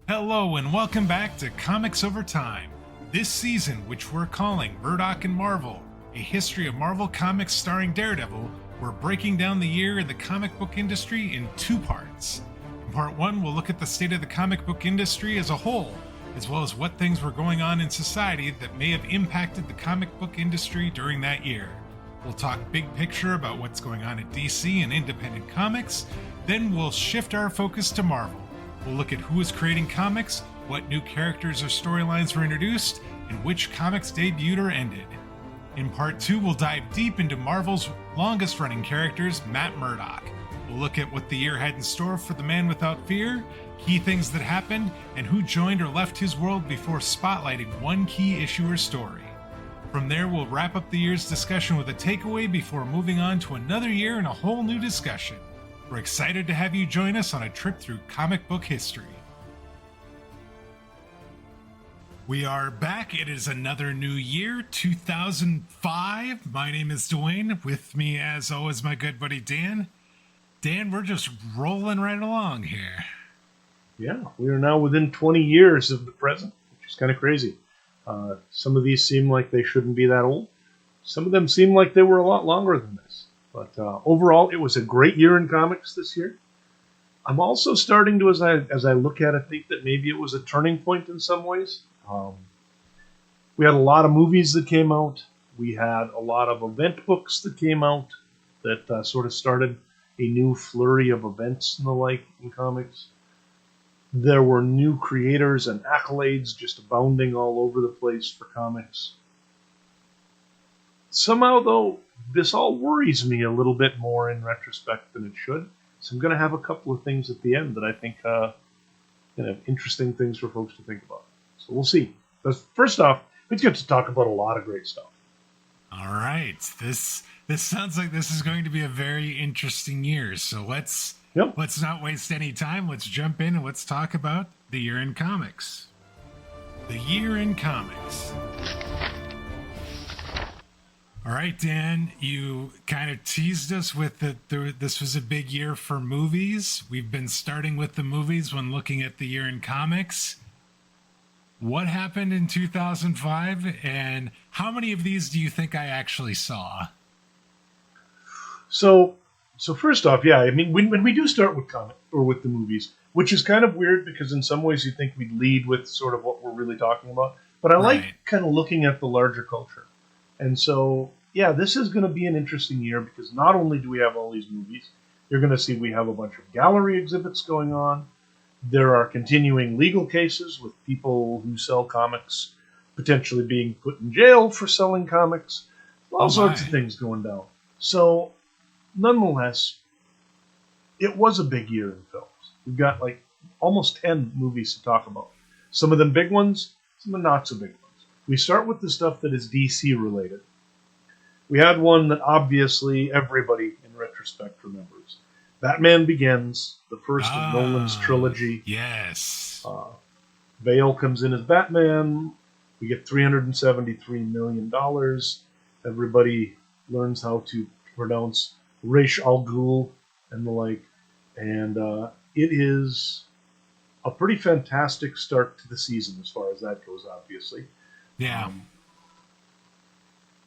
Hello and welcome back to Comics Over Time. This season, which we're calling Murdock and Marvel, a history of Marvel Comics starring Daredevil, we're breaking down the year in the comic book industry in two parts. In part one, we'll look at the state of the comic book industry as a whole, as well as what things were going on in society that may have impacted the comic book industry during that year. We'll talk big picture about what's going on at DC and independent comics, then we'll shift our focus to Marvel. We'll look at who is creating comics, what new characters or storylines were introduced, and which comics debuted or ended. In part 2, we'll dive deep into Marvel's longest-running characters, Matt Murdock. We'll look at what the year had in store for the Man Without Fear, key things that happened, and who joined or left his world before spotlighting one key issue or story. From there, we'll wrap up the year's discussion with a takeaway before moving on to another year and a whole new discussion. We're excited to have you join us on a trip through comic book history. We are back. It is another new year, 2005. My name is Dwayne. With me, as always, my good buddy Dan. Dan, we're just rolling right along here. Yeah, we are now within 20 years of the present, which is kind of crazy. Some of these seem like they shouldn't be that old. Some of them seem like they were a lot longer than this. But overall, it was a great year in comics this year. I'm also starting to, as I look at it, think that maybe it was a turning point in some ways. We had a lot of movies that came out. We had a lot of event books that came out that sort of started a new flurry of events and the like in comics. There were new creators and accolades just abounding all over the place for comics. Somehow, though, this all worries me a little bit more in retrospect than it should. So I'm going to have a couple of things at the end that I think interesting things for folks to think about. So we'll see. But first off, let's get to talk about a lot of great stuff. All right. This sounds like this is going to be a very interesting year. So let's not waste any time. Let's jump in and let's talk about the year in comics. The year in comics. All right, Dan, you kind of teased us with that this was a big year for movies. We've been starting with the movies when looking at the year in comics. What happened in 2005, and how many of these do you think I actually saw? So first off, yeah, I mean, when we do start with comic or with the movies, which is kind of weird because in some ways you think we'd lead with sort of what we're really talking about, but I like kind of looking at the larger culture. And so, yeah, this is going to be an interesting year because not only do we have all these movies, you're going to see we have a bunch of gallery exhibits going on. There are continuing legal cases with people who sell comics potentially being put in jail for selling comics. All sorts of things going down. So, nonetheless, it was a big year in films. We've got like almost 10 movies to talk about. Some of them big ones, some of them not so big ones. We start with the stuff that is DC related. We had one that obviously everybody in retrospect remembers. Batman Begins, the first of Nolan's trilogy. Yes. Bale comes in as Batman. We get $373 million. Everybody learns how to pronounce Ra's al Ghul and the like. And it is a pretty fantastic start to the season as far as that goes, obviously. Yeah.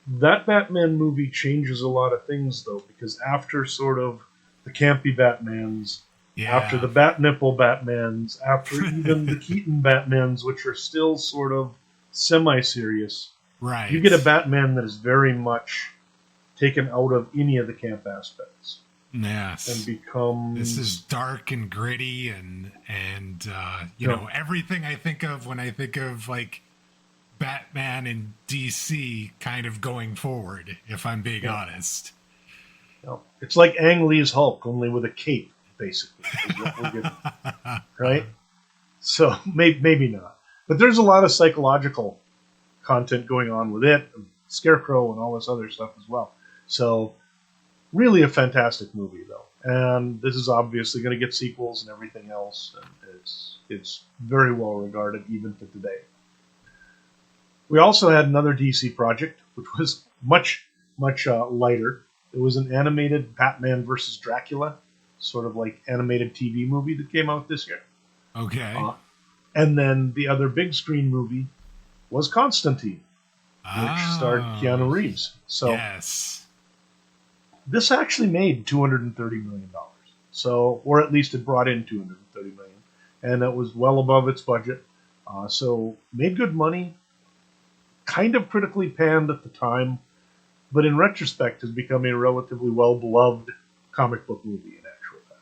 That Batman movie changes a lot of things, though, because after sort of the campy Batmans, after the Bat Nipple Batmans, after even the Keaton Batmans, which are still sort of semi-serious, right, you get a Batman that is very much taken out of any of the camp aspects. Yes. And becomes... This is dark and gritty and you know, everything I think of when I think of, like, Batman and DC kind of going forward, if I'm being honest. It's like Ang Lee's Hulk, only with a cape, basically, is what we're getting. Right? So, maybe not. But there's a lot of psychological content going on with it, and Scarecrow and all this other stuff as well. So, really a fantastic movie, though. And this is obviously going to get sequels and everything else, and it's very well regarded even to today. We also had another DC project, which was much lighter. It was an animated Batman versus Dracula, sort of like animated TV movie that came out this year. Okay. And then the other big screen movie was Constantine, which starred Keanu Reeves. So yes. this actually made $230 million. So, or at least it brought in $230 million. And it was well above its budget. So made good money, kind of critically panned at the time, but in retrospect has become a relatively well-beloved comic book movie in actual fact.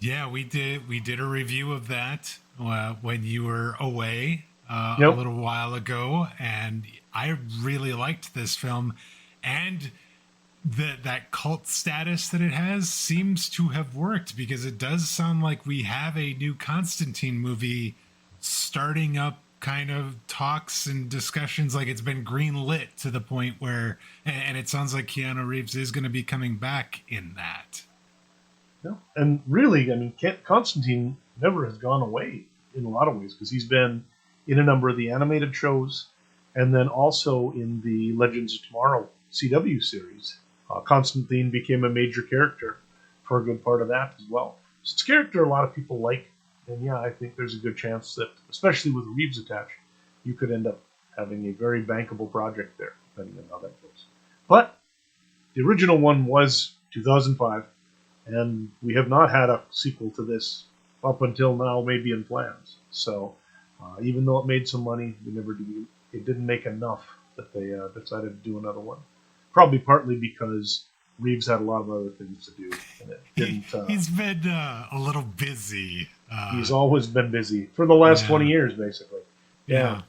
Yeah, we did a review of that when you were away a little while ago, and I really liked this film, and that cult status that it has seems to have worked, because it does sound like we have a new Constantine movie starting up, kind of talks and discussions, like it's been green lit to the point where, and it sounds like Keanu Reeves is going to be coming back in that. Yeah. And really, I mean, Constantine never has gone away in a lot of ways, because he's been in a number of the animated shows, and then also in the Legends of Tomorrow CW series. Constantine became a major character for a good part of that as well. So it's a character a lot of people like, and yeah, I think there's a good chance that, especially with Reeves attached, you could end up having a very bankable project there, depending on how that goes. But the original one was 2005, and we have not had a sequel to this up until now, maybe in plans. So even though it made some money, it didn't make enough that they decided to do another one. Probably partly because Reeves had a lot of other things to do, and it didn't. He's been a little busy. He's always been busy for the last 20 years, basically. Yeah.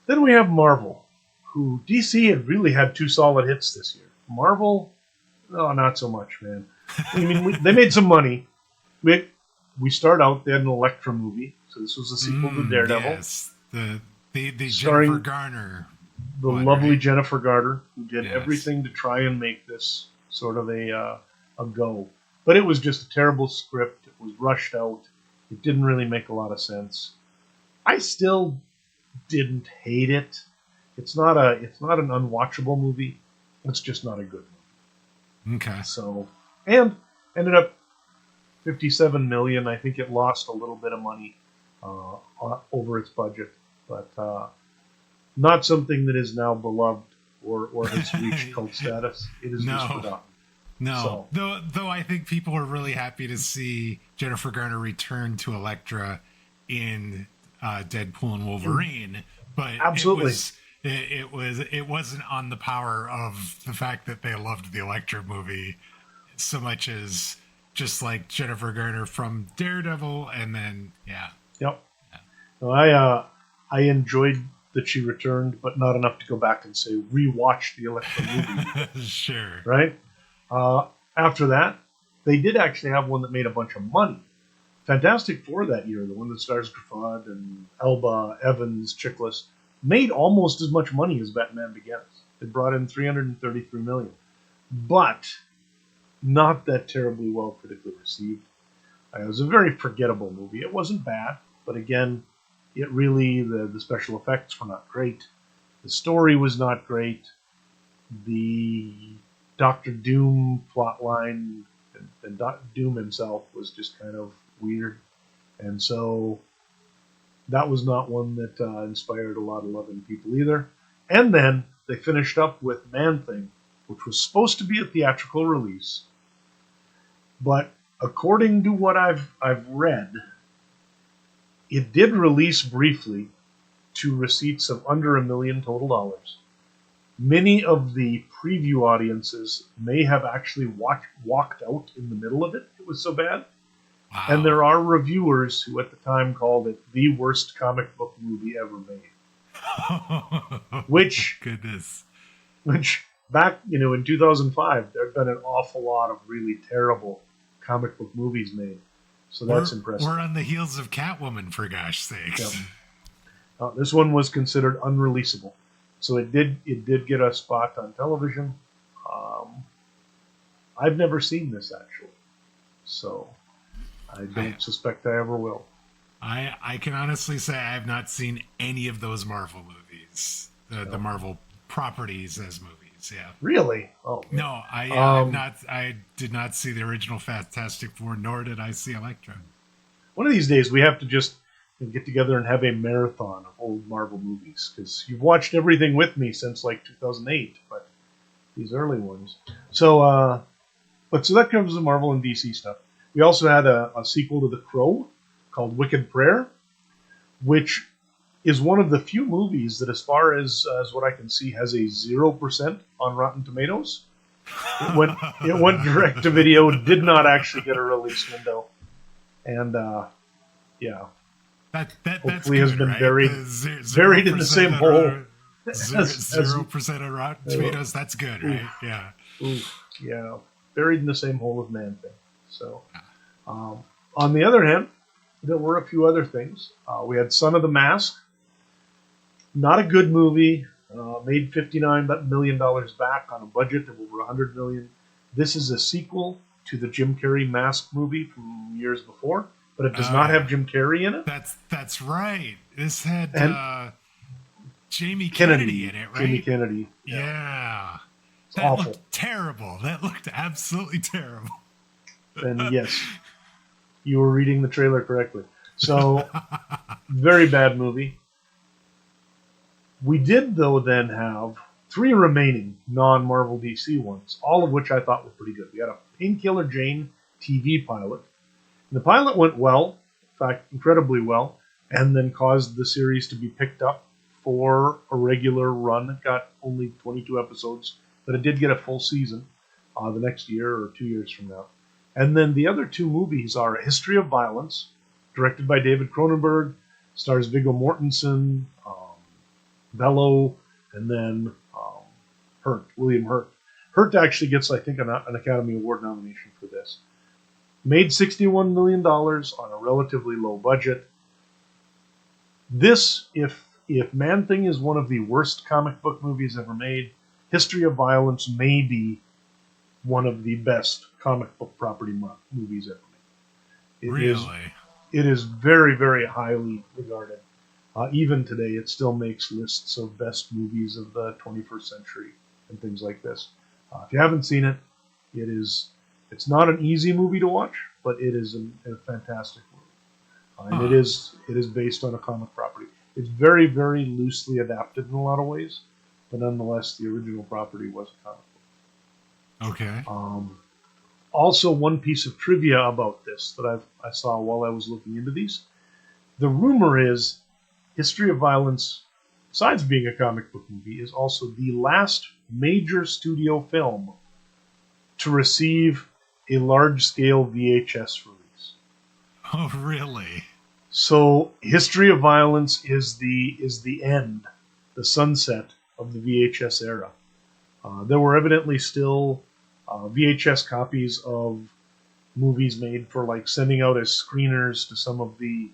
Then we have Marvel, who DC had really had two solid hits this year. Marvel, not so much, man. I mean, they made some money. We start out, they had an Elektra movie, so this was a sequel to Daredevil. Yes, the Jennifer Garner. The lovely Jennifer Garner, who did everything to try and make this sort of a go. But it was just a terrible script. It was rushed out. It didn't really make a lot of sense. I still didn't hate it. It's not an unwatchable movie. It's just not a good movie. Okay. So, and ended up $57 million. I think it lost a little bit of money over its budget, but not something that is now beloved or has reached cult status. It is just forgotten. No, so. Though I think people are really happy to see Jennifer Garner return to Elektra in Deadpool and Wolverine, but absolutely, it wasn't on the power of the fact that they loved the Elektra movie so much as just like Jennifer Garner from Daredevil, and then No, I enjoyed that she returned, but not enough to go back and say rewatch the Elektra movie. Sure, right. After that, they did actually have one that made a bunch of money. Fantastic Four that year, the one that stars Gruffudd and Elba, Evans, Chiklis, made almost as much money as Batman Begins. It brought in $333 million, but not that terribly well critically received. It was a very forgettable movie. It wasn't bad, but again, it really, the special effects were not great. The story was not great. The Doctor Doom plotline and Doom himself was just kind of weird. And so that was not one that inspired a lot of love in people either. And then they finished up with Man-Thing, which was supposed to be a theatrical release. But according to what I've read, it did release briefly to receipts of under $1 million total. Many of the preview audiences may have actually walked out in the middle of it. It was so bad. Wow. And there are reviewers who at the time called it the worst comic book movie ever made. Which back, in 2005, there had been an awful lot of really terrible comic book movies made. So that's impressive. We're on the heels of Catwoman, for gosh sakes. Yeah. This one was considered unreleasable. So it did get a spot on television. I've never seen this, actually. So I don't suspect I ever will. I can honestly say I have not seen any of those Marvel movies. The Marvel properties as movies, yeah. Really? Oh. Man. No, I did not see the original Fantastic Four, nor did I see Elektra. One of these days we have to just and get together and have a marathon of old Marvel movies, because you've watched everything with me since like 2008, but these early ones. So, so that covers the Marvel and DC stuff. We also had a sequel to The Crow called Wicked Prayer, which is one of the few movies that, as far as what I can see, has a 0% on Rotten Tomatoes. It went direct to video, did not actually get a release window, and that's hopefully good, has been right? buried in the same hole. 0% on Rotten Tomatoes. That's good, right? Yeah. Yeah, buried in the same hole as Man Thing. So, on the other hand, there were a few other things. We had Son of the Mask. Not a good movie. Made $59 million back on a budget of over $100 million. This is a sequel to the Jim Carrey Mask movie from years before, but it does not have Jim Carrey in it. That's right. This had Jamie Kennedy in it, right? Jamie Kennedy. Yeah. It's awful. Looked terrible. That looked absolutely terrible. And yes, you were reading the trailer correctly. So, very bad movie. We did, though, then have 3 remaining non-Marvel DC ones, all of which I thought were pretty good. We had a Painkiller Jane TV pilot. And the pilot went well, in fact, incredibly well, and then caused the series to be picked up for a regular run. It got only 22 episodes, but it did get a full season the next year or 2 years from now. And then the other 2 movies are A History of Violence, directed by David Cronenberg, stars Viggo Mortensen, Bello, and then William Hurt. Hurt actually gets, I think, an Academy Award nomination for this. Made $61 million on a relatively low budget. This, if Man-Thing is one of the worst comic book movies ever made, History of Violence may be one of the best comic book property movies ever made. Really? It is very, very highly regarded. Even today, it still makes lists of best movies of the 21st century and things like this. If you haven't seen it, it's not an easy movie to watch, but it is a fantastic movie. And it is based on a comic property. It's very, very loosely adapted in a lot of ways, but nonetheless, the original property was a comic book. Okay. Also, one piece of trivia about this that I saw while I was looking into these. The rumor is History of Violence, besides being a comic book movie, is also the last major studio film to receive a large-scale VHS release. Oh, really? So, History of Violence is the end, the sunset of the VHS era. There were evidently still VHS copies of movies made for, like, sending out as screeners to some of the,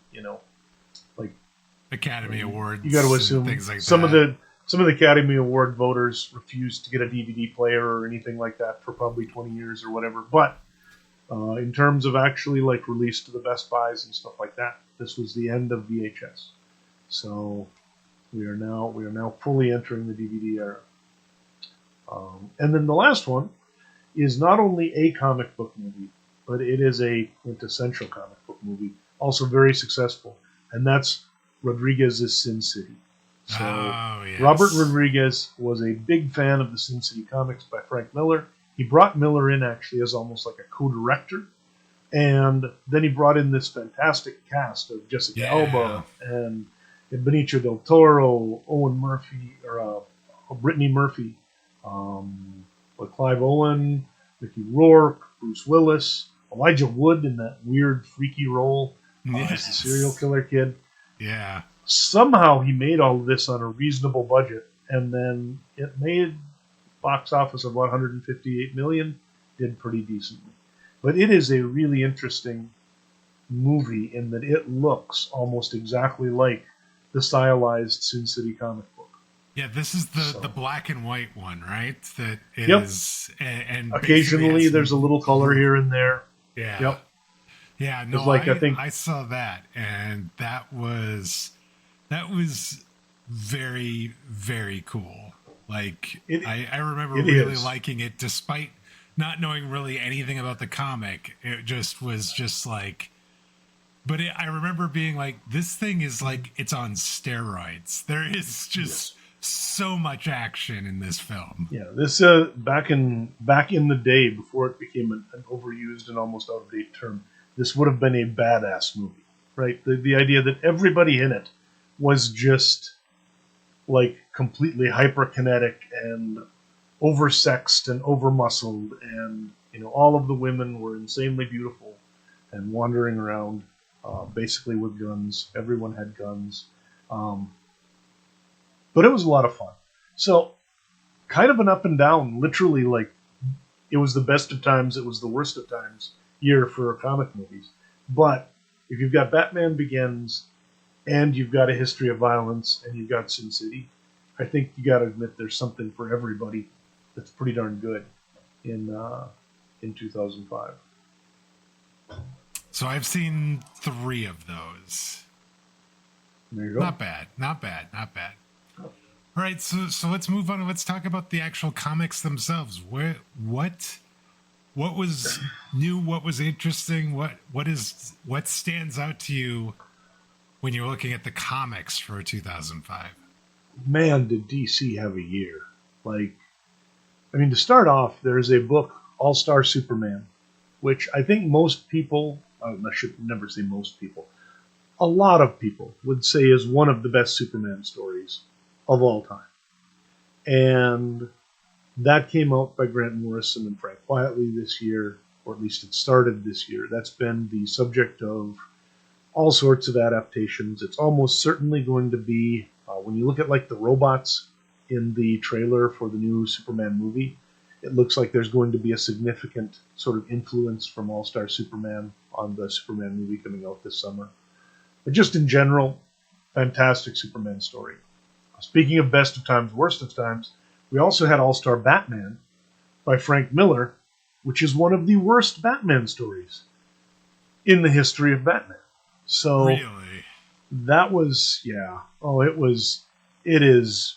Academy Awards. You got to assume things like some that. of the Academy Award voters refused to get a DVD player or anything like that for probably 20 years or whatever. But in terms of actually like released to the Best Buys and stuff like that, this was the end of VHS. So we are now fully entering the DVD era. And then the last one is not only a comic book movie, but it is a quintessential comic book movie, also very successful, and that's Rodriguez's Sin City. So yes. Robert Rodriguez was a big fan of the Sin City comics by Frank Miller. He brought Miller in actually as almost like a co-director, and then he brought in this fantastic cast of Jessica Alba and Benicio del Toro, Owen Murphy, or Brittany Murphy, Clive Owen, Mickey Rourke, Bruce Willis, Elijah Wood in that weird, freaky role as the serial killer kid. Yeah. Somehow he made all of this on a reasonable budget, and then it made box office of about $158 million, did pretty decently. But it is a really interesting movie in that it looks almost exactly like the stylized Sin City comic book. Yeah, this is the black and white one, right? That is, and occasionally there's a little color here and there. Yeah. Yep. Yeah, no, I saw that, and that was very, very cool. Like, I remember really liking it, despite not knowing really anything about the comic. It just was just like, But I remember being like, this thing is like, it's on steroids. There is just so much action in this film. Yeah, this back in the day before it became an overused and almost out of date term, this would have been a badass movie, right? The idea that everybody in it was just like completely hyperkinetic and oversexed and overmuscled, and all of the women were insanely beautiful and wandering around basically with guns. Everyone had guns, but it was a lot of fun. So kind of an up and down, literally, like it was the best of times, it was the worst of times year for comic movies. But if you've got Batman Begins and you've got A History of Violence and you've got Sin City, I think you got to admit there's something for everybody that's pretty darn good in 2005. So I've seen 3 of those. There you go. Not bad. All right, so let's move on. Let's talk about the actual comics themselves. What was new? What was interesting? What stands out to you when you're looking at the comics for 2005? Man, did DC have a year. To start off, there's a book, All-Star Superman, which I think most people, I should never say most people, a lot of people would say is one of the best Superman stories of all time. And that came out by Grant Morrison and Frank Quitely this year, or at least it started this year. That's been the subject of all sorts of adaptations. It's almost certainly going to be, when you look at like the robots in the trailer for the new Superman movie, it looks like there's going to be a significant sort of influence from All-Star Superman on the Superman movie coming out this summer. But just in general, fantastic Superman story. Speaking of best of times, worst of times, we also had All-Star Batman by Frank Miller, which is one of the worst Batman stories in the history of Batman. So really, that was, it is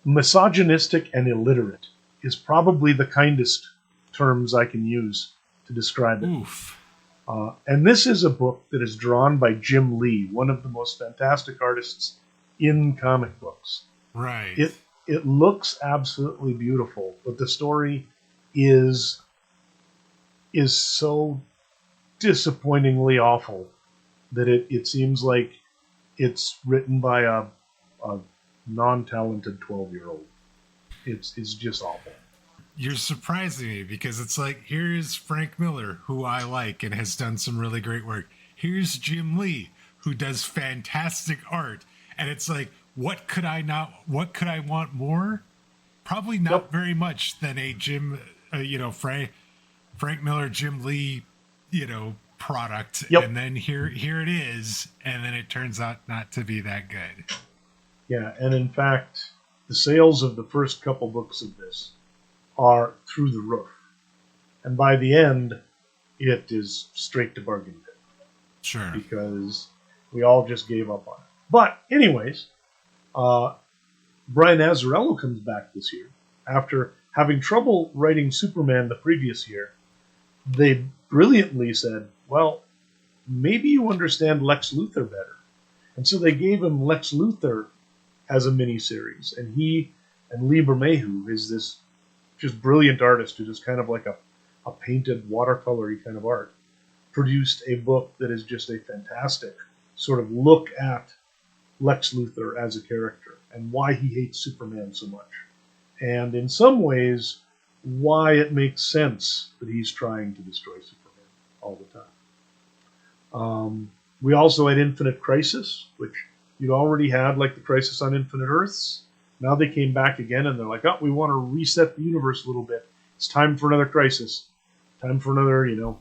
misogynistic and illiterate is probably the kindest terms I can use to describe it. Oof. And this is a book that is drawn by Jim Lee, one of the most fantastic artists in comic books. Right. It looks absolutely beautiful, but the story is so disappointingly awful that it seems like it's written by a non-talented 12-year-old. It's just awful. You're surprising me because it's like, here's Frank Miller, who I like and has done some really great work. Here's Jim Lee, who does fantastic art. And it's like, what could I want more? Probably not very much than a Frank Miller, Jim Lee, product. Yep. And then here it is. And then it turns out not to be that good. Yeah. And in fact, the sales of the first couple books of this are through the roof. And by the end, it is straight to bargain bin. Sure. Because we all just gave up on it. But anyways, Brian Azzarello comes back this year. After having trouble writing Superman the previous year, they brilliantly said, well, maybe you understand Lex Luthor better. And so they gave him Lex Luthor as a miniseries. And he and Lee Bermejo is this just brilliant artist who does kind of like a painted watercolor-y kind of art, produced a book that is just a fantastic sort of look at Lex Luthor as a character and why he hates Superman so much. And in some ways, why it makes sense that he's trying to destroy Superman all the time. We also had Infinite Crisis, which you'd already had, like the Crisis on Infinite Earths. Now they came back again and they're like, oh, we want to reset the universe a little bit. It's time for another crisis. Time for another,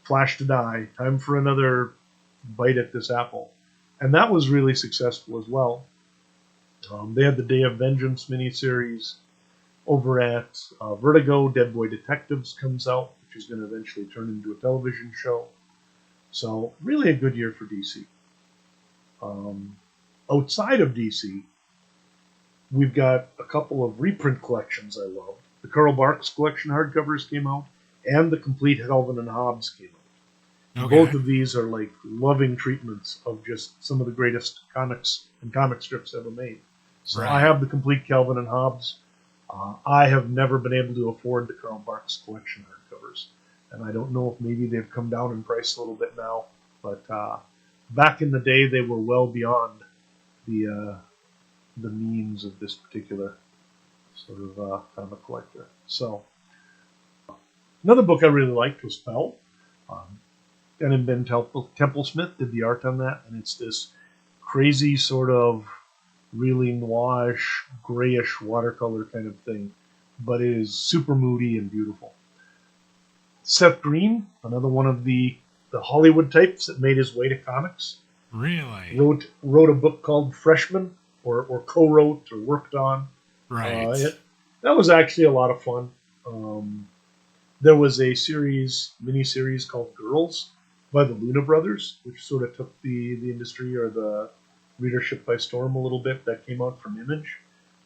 Flash to die. Time for another bite at this apple. And that was really successful as well. They had the Day of Vengeance miniseries over at Vertigo. Dead Boy Detectives comes out, which is going to eventually turn into a television show. So really a good year for DC. Outside of DC, we've got a couple of reprint collections I love. The Karl Barks collection hardcovers came out, and the complete Calvin and Hobbes came out. Okay. Both of these are like loving treatments of just some of the greatest comics and comic strips ever made. So Right. I have the complete Calvin and Hobbes. I have never been able to afford the Karl Barks collection hardcovers, and I don't know if maybe they've come down in price a little bit now. But back in the day, they were well beyond the means of this particular sort of comic collector. So another book I really liked was Fell. And Ben Templesmith did the art on that, and it's this crazy sort of really noirish, grayish watercolor kind of thing, but it is super moody and beautiful. Seth Green, another one of the Hollywood types that made his way to comics, Really? wrote a book called Freshman, or co-wrote or worked on. Right. That was actually a lot of fun. There was a mini-series called Girls by the Luna Brothers, which sort of took the industry or the readership by storm a little bit. That came out from Image.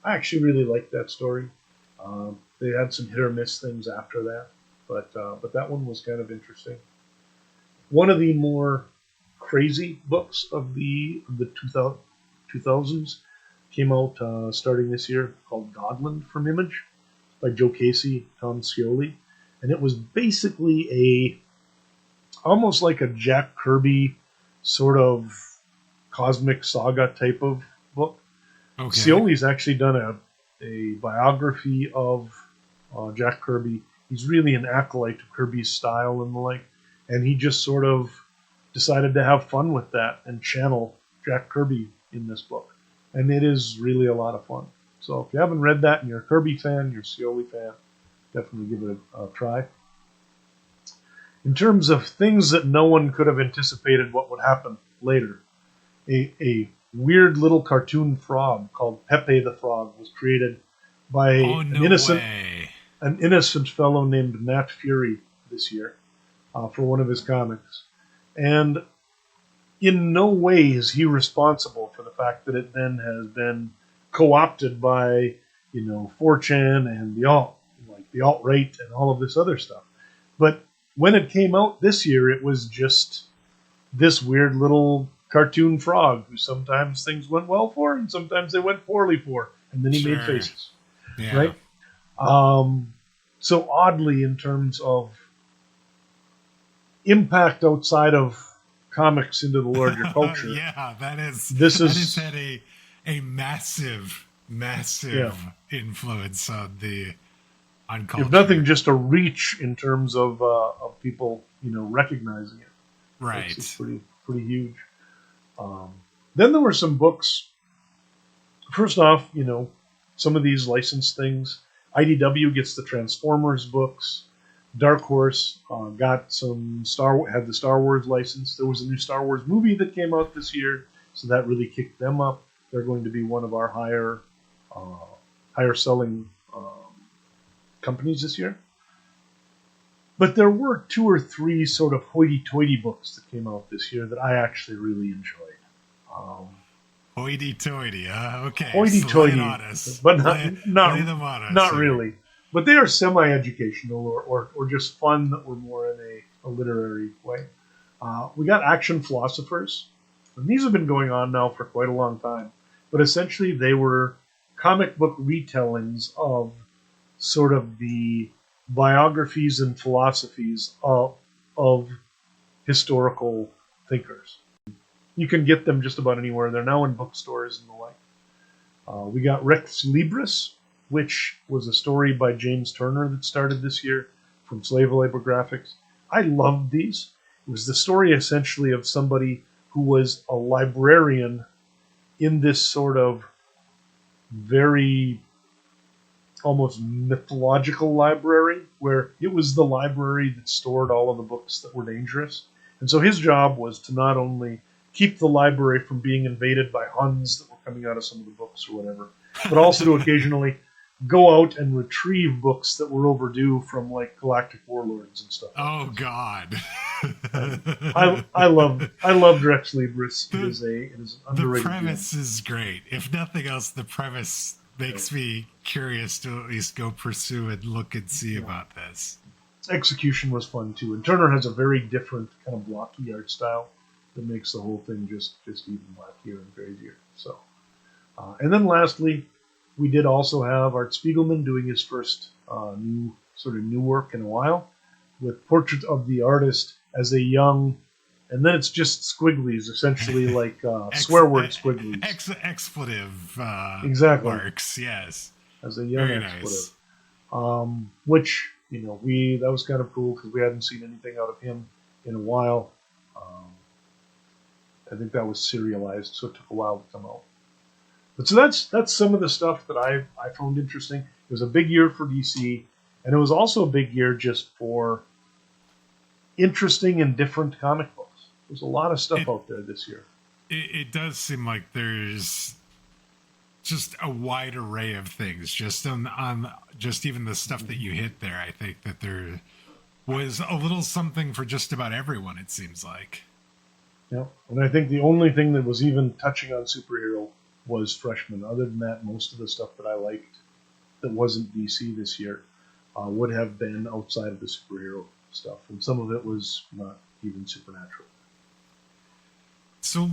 I actually really liked that story. They had some hit or miss things after that, but that one was kind of interesting. One of the more crazy books of the 2000s came out starting this year, called Godland from Image by Joe Casey, Tom Scioli, and it was basically almost like a Jack Kirby sort of cosmic saga type of book. Okay. Scioli's actually done a biography of Jack Kirby. He's really an acolyte of Kirby's style and the like, and he just sort of decided to have fun with that and channel Jack Kirby in this book. And it is really a lot of fun. So if you haven't read that and you're a Kirby fan, you're a Scioli fan, definitely give it a try. In terms of things that no one could have anticipated what would happen later, a weird little cartoon frog called Pepe the Frog was created by an innocent fellow named Matt Fury this year for one of his comics. And in no way is he responsible for the fact that it then has been co-opted by, 4chan and the alt-right and all of this other stuff. But when it came out this year, it was just this weird little cartoon frog who sometimes things went well for and sometimes they went poorly for, and then he made faces. Yeah. Right? So oddly, in terms of impact outside of comics into the larger culture, yeah, that has had a massive influence on culture. If nothing, just a reach in terms of people, recognizing it. Right. It's pretty huge. Then there were some books. First off, some of these licensed things. IDW gets the Transformers books. Dark Horse got had the Star Wars license. There was a new Star Wars movie that came out this year, so that really kicked them up. They're going to be one of our higher selling companies this year. But there were 2 or 3 sort of hoity-toity books that came out this year that I actually really enjoyed. Hoity-toity, okay. Hoity-toity, but not here. really. But they are semi-educational or just fun that were more in a literary way. We got Action Philosophers, and these have been going on now for quite a long time. But essentially, they were comic book retellings of sort of the biographies and philosophies of historical thinkers. You can get them just about anywhere. They're now in bookstores and the like. We got Rex Libris, which was a story by James Turner that started this year from Slave Labor Graphics. I loved these. It was the story essentially of somebody who was a librarian in this sort of very almost mythological library, where it was the library that stored all of the books that were dangerous. And so his job was to not only keep the library from being invaded by Huns that were coming out of some of the books or whatever, but also to occasionally go out and retrieve books that were overdue from like galactic warlords and stuff. Oh God! I loved Rex Libris. It is an underrated. The premise is great. If nothing else, the premise makes me curious to at least go pursue and look and see about this. execution was fun too. And Turner has a very different kind of blocky art style that makes the whole thing just even wackier and crazier. So, and then lastly, we did also have Art Spiegelman doing his first new work in a while, with portraits of the artist as a young, and then it's just squigglies, essentially like swear word squigglies. Expletive exactly. marks, yes. As a young Very expletive. Nice. Which, that was kind of cool because we hadn't seen anything out of him in a while. I think that was serialized, so it took a while to come out. But so that's some of the stuff that I found interesting. It was a big year for DC, and it was also a big year just for interesting and different comic books. There's a lot of stuff out there this year. It does seem like there's just a wide array of things. Just on just even the stuff that you hit there, I think that there was a little something for just about everyone. It seems like. Yeah, and I think the only thing that was even touching on superhero was Freshman. Other than that, most of the stuff that I liked that wasn't DC this year would have been outside of the superhero stuff, and some of it was not even supernatural. So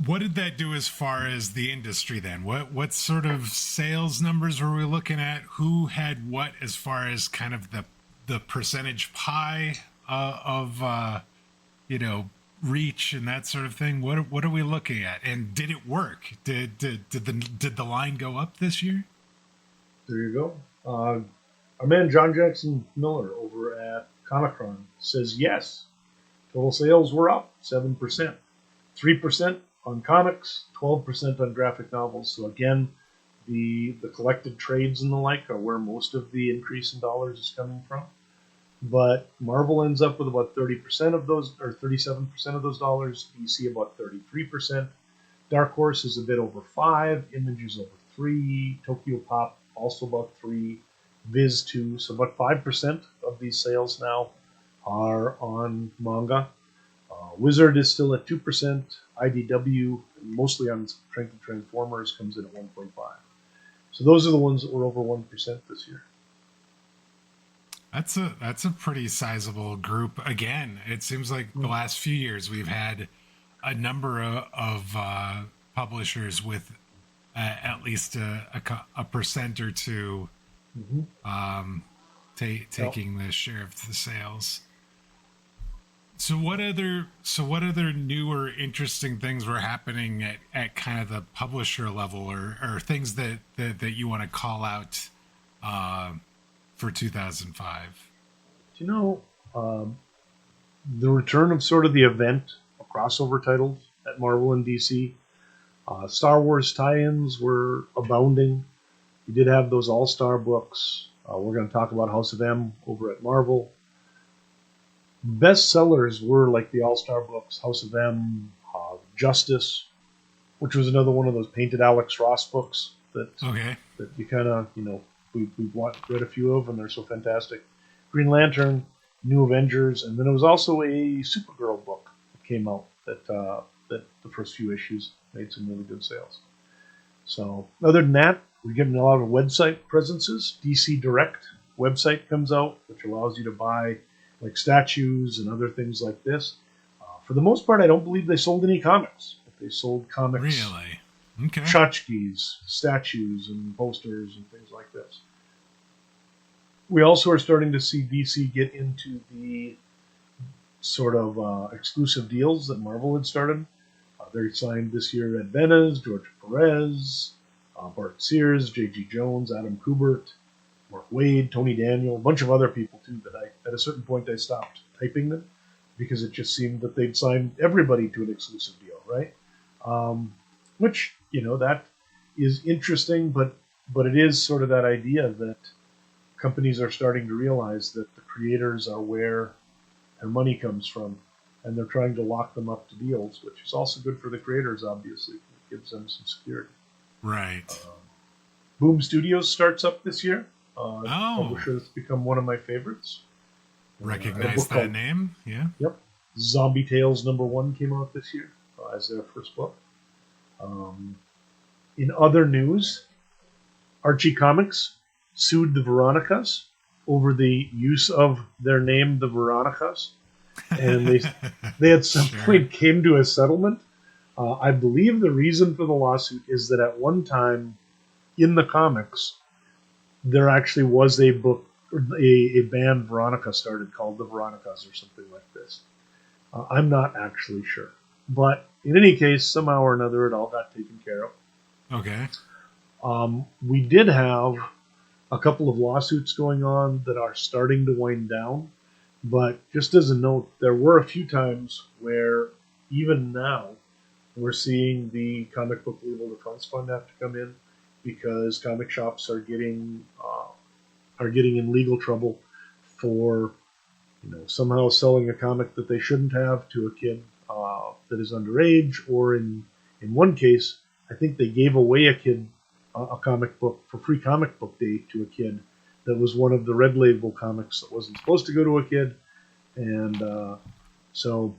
what did that do as far as the industry then? What sort of sales numbers were we looking at? Who had what as far as kind of the percentage pie of reach and that sort of thing? What are we looking at? And did it work? Did the line go up this year? There you go. Our man John Jackson Miller over at Comicron says yes. Total sales were up 7%, 3% on comics, 12% on graphic novels. So again, the collected trades and the like are where most of the increase in dollars is coming from. But Marvel ends up with about 30% of those, or 37% of those dollars. DC about 33%. Dark Horse is a bit over 5%. Image is over 3%. Tokyo Pop also about 3%. Viz 2%. So about 5% of these sales now are on manga. Wizard is still at 2%. IDW, mostly on Strength of Transformers, comes in at 1.5%. So those are the ones that were over 1% this year. That's a pretty sizable group. Again, it seems like the last few years we've had a number of publishers with at least a percent or two taking the share of the sales. So what other newer interesting things were happening at kind of the publisher level, or things that you want to call out for 2005? The return of sort of the event of crossover titles at Marvel and DC. Star Wars tie-ins were abounding. We did have those All-Star books. We're going to talk about House of M over at Marvel. Bestsellers were like the All-Star books, House of M, Justice, which was another one of those painted Alex Ross books that you kind of, we've read a few of, and they're so fantastic. Green Lantern, New Avengers, and then it was also a Supergirl book that came out that the first few issues made some really good sales. So other than that, we're getting a lot of website presences. DC Direct website comes out, which allows you to buy like statues and other things like this. For the most part, I don't believe they sold any comics. They sold comics. Really? Okay. Tchotchkes, statues, and posters and things like this. We also are starting to see DC get into the sort of exclusive deals that Marvel had started. They signed this year Ed Benes, George Perez, Bart Sears, J.G. Jones, Adam Kubert, Mark Waid, Tony Daniel, a bunch of other people too that at a certain point I stopped typing them because it just seemed that they'd signed everybody to an exclusive deal, right? Which, that is interesting, but it is sort of that idea that companies are starting to realize that the creators are where their money comes from, and they're trying to lock them up to deals, which is also good for the creators, obviously. It gives them some security. Right. Boom Studios starts up this year. Publisher that's become one of my favorites. Recognize that name? Yeah. Yep. Zombie Tales #1 came out this year as their first book. In other news, Archie Comics sued the Veronicas over the use of their name, the Veronicas, and they at some point came to a settlement. I believe the reason for the lawsuit is that at one time in the comics, there actually was a book, a band Veronica started called the Veronicas or something like this. I'm not actually sure. But in any case, somehow or another, it all got taken care of. Okay. We did have a couple of lawsuits going on that are starting to wind down. But just as a note, there were a few times where even now we're seeing the Comic Book Legal Defense Fund have to come in because comic shops are getting in legal trouble for somehow selling a comic that they shouldn't have to a kid that is underage, or in one case, I think they gave away a kid a comic book for free comic book day to a kid that was one of the red label comics that wasn't supposed to go to a kid, and so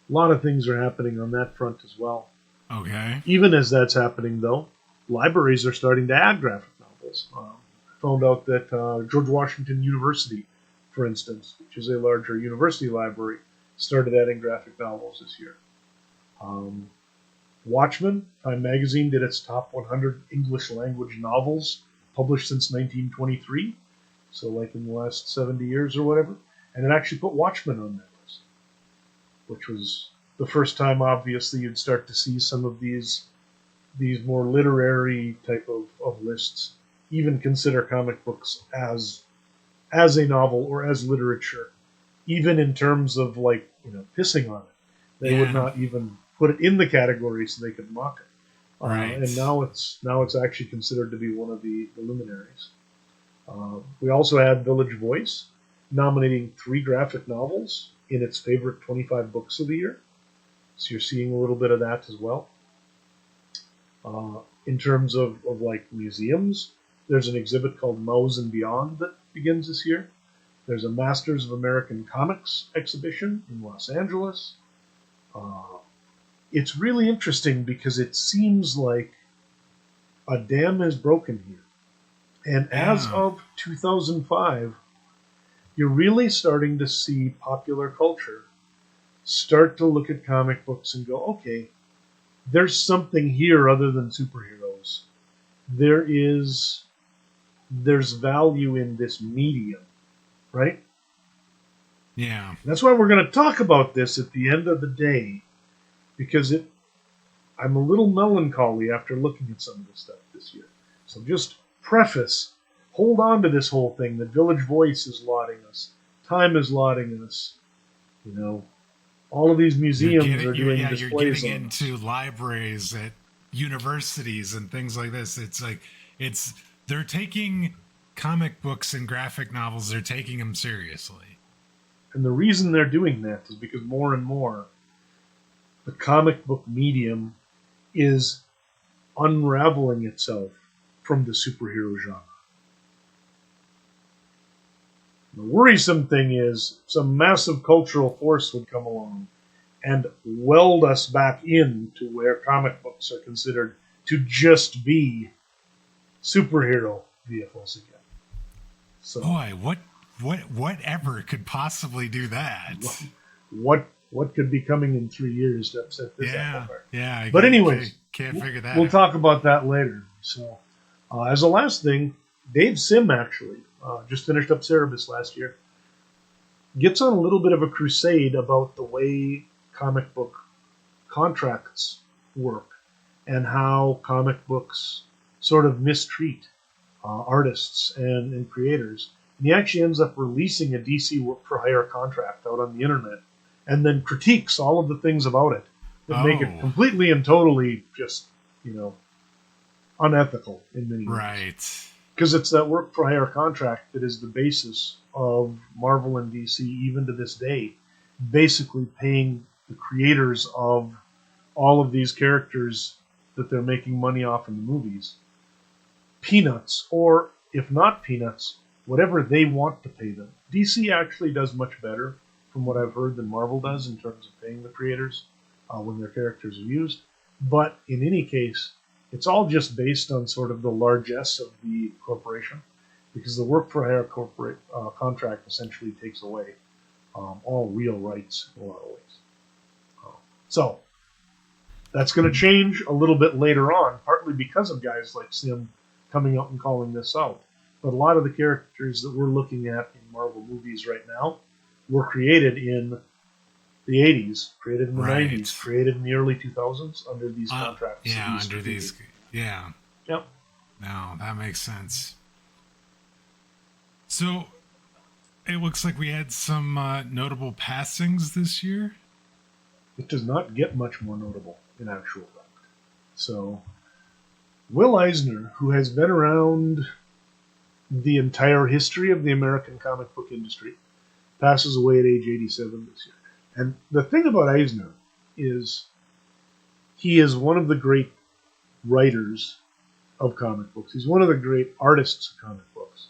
a lot of things are happening on that front as well. Okay. Even as that's happening, though, libraries are starting to add graphic novels. I found out that George Washington University, for instance, which is a larger university library, started adding graphic novels this year. Watchmen, Time Magazine did its top 100 English language novels published since 1923, so like in the last 70 years or whatever, and it actually put Watchmen on that list, which was the first time, obviously, you'd start to see some of these more literary type of lists even consider comic books as a novel or as literature, even in terms of pissing on it. They would not even put it in the category so they could mock it. Right. And now it's actually considered to be one of the luminaries. We also had Village Voice nominating 3 graphic novels in its favorite 25 books of the year. So you're seeing a little bit of that as well. In terms of museums, there's an exhibit called Mouse and Beyond that begins this year. There's a Masters of American Comics exhibition in Los Angeles. It's really interesting because it seems like a dam is broken here. And as of 2005, you're really starting to see popular culture start to look at comic books and go, okay, there's something here other than superheroes. There's value in this medium, right? Yeah. And that's why we're going to talk about this at the end of the day, because I'm a little melancholy after looking at some of this stuff this year. So just preface, hold on to this whole thing that Village Voice is lauding us, Time is lauding us, all of these museums are doing displays. You're getting into libraries at universities and things like this. They're taking comic books and graphic novels, they're taking them seriously. And the reason they're doing that is because more and more the comic book medium is unraveling itself from the superhero genre. The worrisome thing is some massive cultural force would come along and weld us back into where comic books are considered to just be superhero vehicles again. So, boy, whatever could possibly do that? What could be coming in 3 years to upset this apple cart? Yeah. But anyways, can't figure that. We'll talk about that later. So, as a last thing, Dave Sim actually just finished up Cerebus last year. Gets on a little bit of a crusade about the way comic book contracts work and how comic books sort of mistreat artists and creators. And he actually ends up releasing a DC work for hire contract out on the internet and then critiques all of the things about it that make it completely and totally just, unethical in many ways. Right. Because it's that work for hire contract that is the basis of Marvel and DC even to this day, basically paying the creators of all of these characters that they're making money off in the movies peanuts, or if not peanuts, whatever they want to pay them. DC actually does much better, from what I've heard, than Marvel does in terms of paying the creators when their characters are used. But in any case, it's all just based on sort of the largesse of the corporation. because the work for hire corporate contract essentially takes away all real rights in a lot of ways. So that's going to change a little bit later on, partly because of guys like Sim coming up and calling this out. But a lot of the characters that we're looking at in Marvel movies right now were created in the 80s, created in the 90s, created in the early 2000s under these contracts. Yeah, under these. Yeah. Yep. No, that makes sense. So it looks like we had some notable passings this year. It does not get much more notable in actual fact. So Will Eisner, who has been around the entire history of the American comic book industry, passes away at age 87 this year. And the thing about Eisner is he is one of the great writers of comic books. He's one of the great artists of comic books.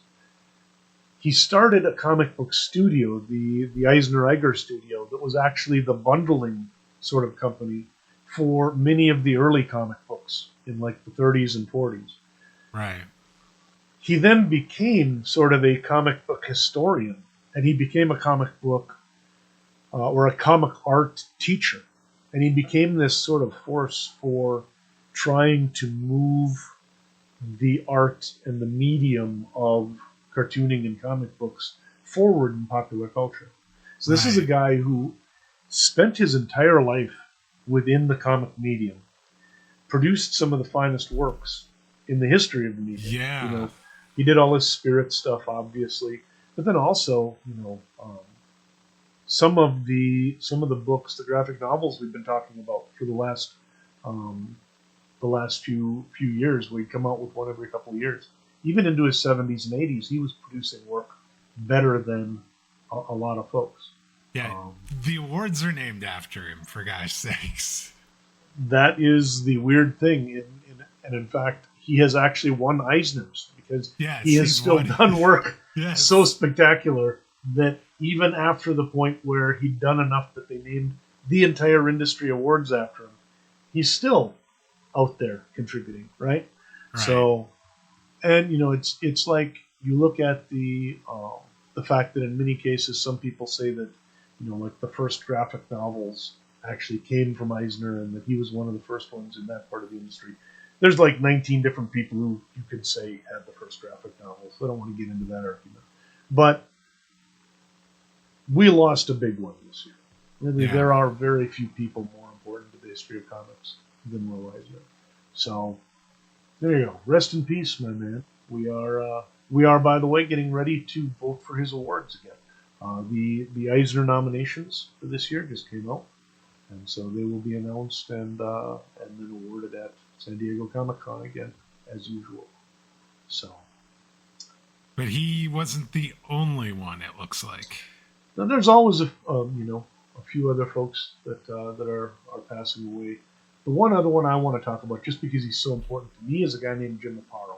He started a comic book studio, the Eisner-Eiger studio, that was actually the bundling sort of company for many of the early comic books in like the 30s and 40s. Right. He then became sort of a comic book historian, and he became a comic book or a comic art teacher. And he became this sort of force for trying to move the art and the medium of cartooning and comic books forward in popular culture. So this is a guy who spent his entire life within the comic medium, produced some of the finest works in the history of the medium. Yeah. You know, he did all his spirit stuff, obviously, but then also, you know, some of the books, the graphic novels we've been talking about for the last few years, where he'd come out with one every couple of years. Even into his 70s and 80s, he was producing work better than a lot of folks. Yeah, the awards are named after him, for gosh sakes. That is the weird thing. And in fact, he has actually won Eisners because he has still done work so spectacular that even after the point where he'd done enough that they named the entire industry awards after him, he's still out there contributing, right? So, and you know, it's like you look at the fact that in many cases some people say that, you know, like the first graphic novels actually came from Eisner and that he was one of the first ones in that part of the industry. There's like 19 different people who you could say had the first graphic novels. I don't want to get into that argument. But we lost a big one this year. Really, there are very few people more important to the history of comics than Will Eisner. So there you go. Rest in peace, my man. We are, by the way, getting ready to vote for his awards again. The Eisner nominations for this year just came out, and so they will be announced and then awarded at San Diego Comic-Con again, as usual. So, but he wasn't the only one. It looks like. Now, there's always a few other folks that are passing away. The one other one I want to talk about, just because he's so important to me, is a guy named Jim Aparo.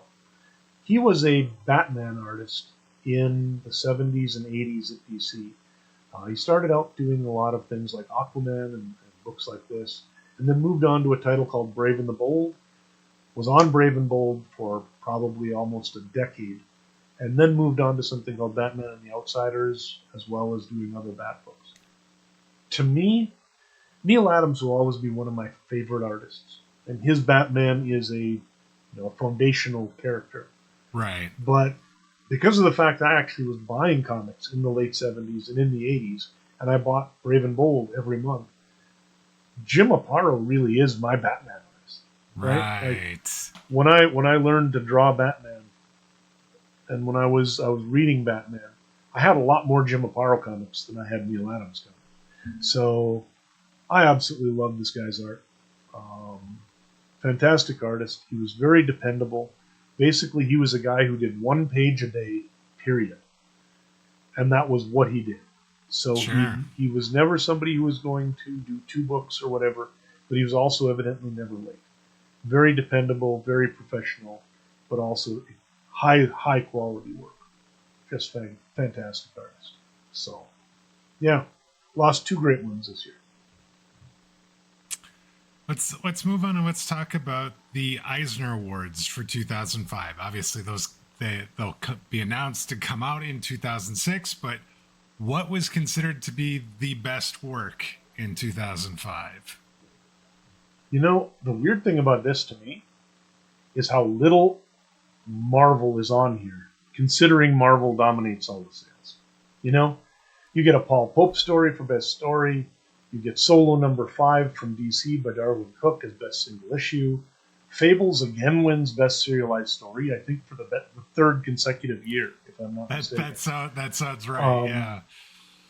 He was a Batman artist in the 70s and 80s at DC. He started out doing a lot of things like Aquaman and books like this, and then moved on to a title called Brave and the Bold. Was on Brave and Bold for probably almost a decade, and then moved on to something called Batman and the Outsiders, as well as doing other Bat books. To me, Neil Adams will always be one of my favorite artists, and his Batman is a foundational character. Right. But because of the fact I actually was buying comics in the late 70s and in the 80s, and I bought Brave and Bold every month, Jim Aparo really is my Batman artist. Right. Like, when I learned to draw Batman, and when I was reading Batman, I had a lot more Jim Aparo comics than I had Neil Adams comics. So I absolutely love this guy's art. Fantastic artist. He was very dependable. Basically, he was a guy who did 1 page a day, period. And that was what he did. So he was never somebody who was going to do 2 books or whatever, but he was also evidently never late. Very dependable, very professional, but also high quality work. Just fantastic artist. So, yeah, lost 2 great ones this year. Let's move on and let's talk about the Eisner Awards for 2005. Obviously, those they'll be announced to come out in 2006, but what was considered to be the best work in 2005? You know, the weird thing about this to me is how little Marvel is on here, considering Marvel dominates all the sales. You know, you get a Paul Pope story for best story. You get Solo #5 from DC by Darwin Cook as best single issue. Fables again wins best serialized story, I think for the third consecutive year, if I'm not mistaken. That sounds right, yeah.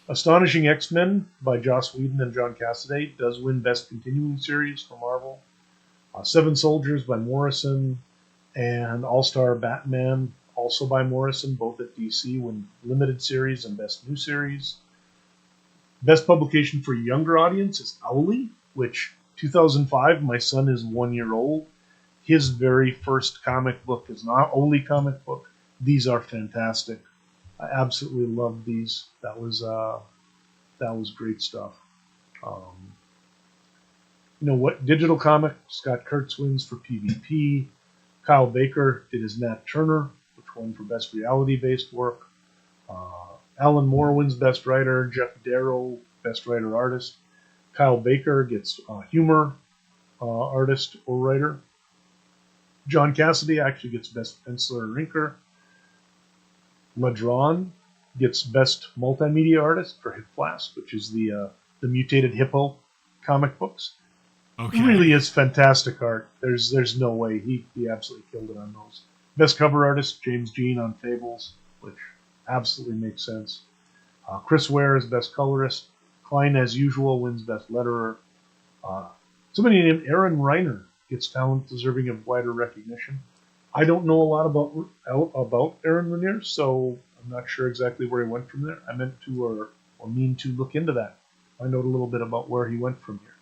Astonishing X-Men by Joss Whedon and John Cassaday does win best continuing series for Marvel. Seven Soldiers by Morrison and All-Star Batman, also by Morrison, both at DC, win limited series and best new series. Best publication for younger audience is Owly, which 2005, my son is 1 year old. His very first comic book is not Owly comic book. These are fantastic. I absolutely love these. That was great stuff. You know what? Digital comic, Scott Kurtz wins for PvP. Kyle Baker did his Nat Turner, which won for best reality-based work. Alan Moore wins best writer. Jeff Darrow, best writer-artist. Kyle Baker gets humor artist or writer. John Cassaday actually gets best penciler and inker. Ladron gets best multimedia artist for Hip Flask, which is the mutated hippo comic books. Okay. It really is fantastic art. There's no way. He absolutely killed it on those. Best cover artist, James Jean on Fables, which absolutely makes sense. Chris Ware is best colorist. Klein, as usual, wins best letterer. Somebody named Aaron Reiner gets talent deserving of wider recognition. I don't know a lot about Aaron Reiner, so I'm not sure exactly where he went from there. I meant to or mean to look into that. Find out a little bit about where he went from here.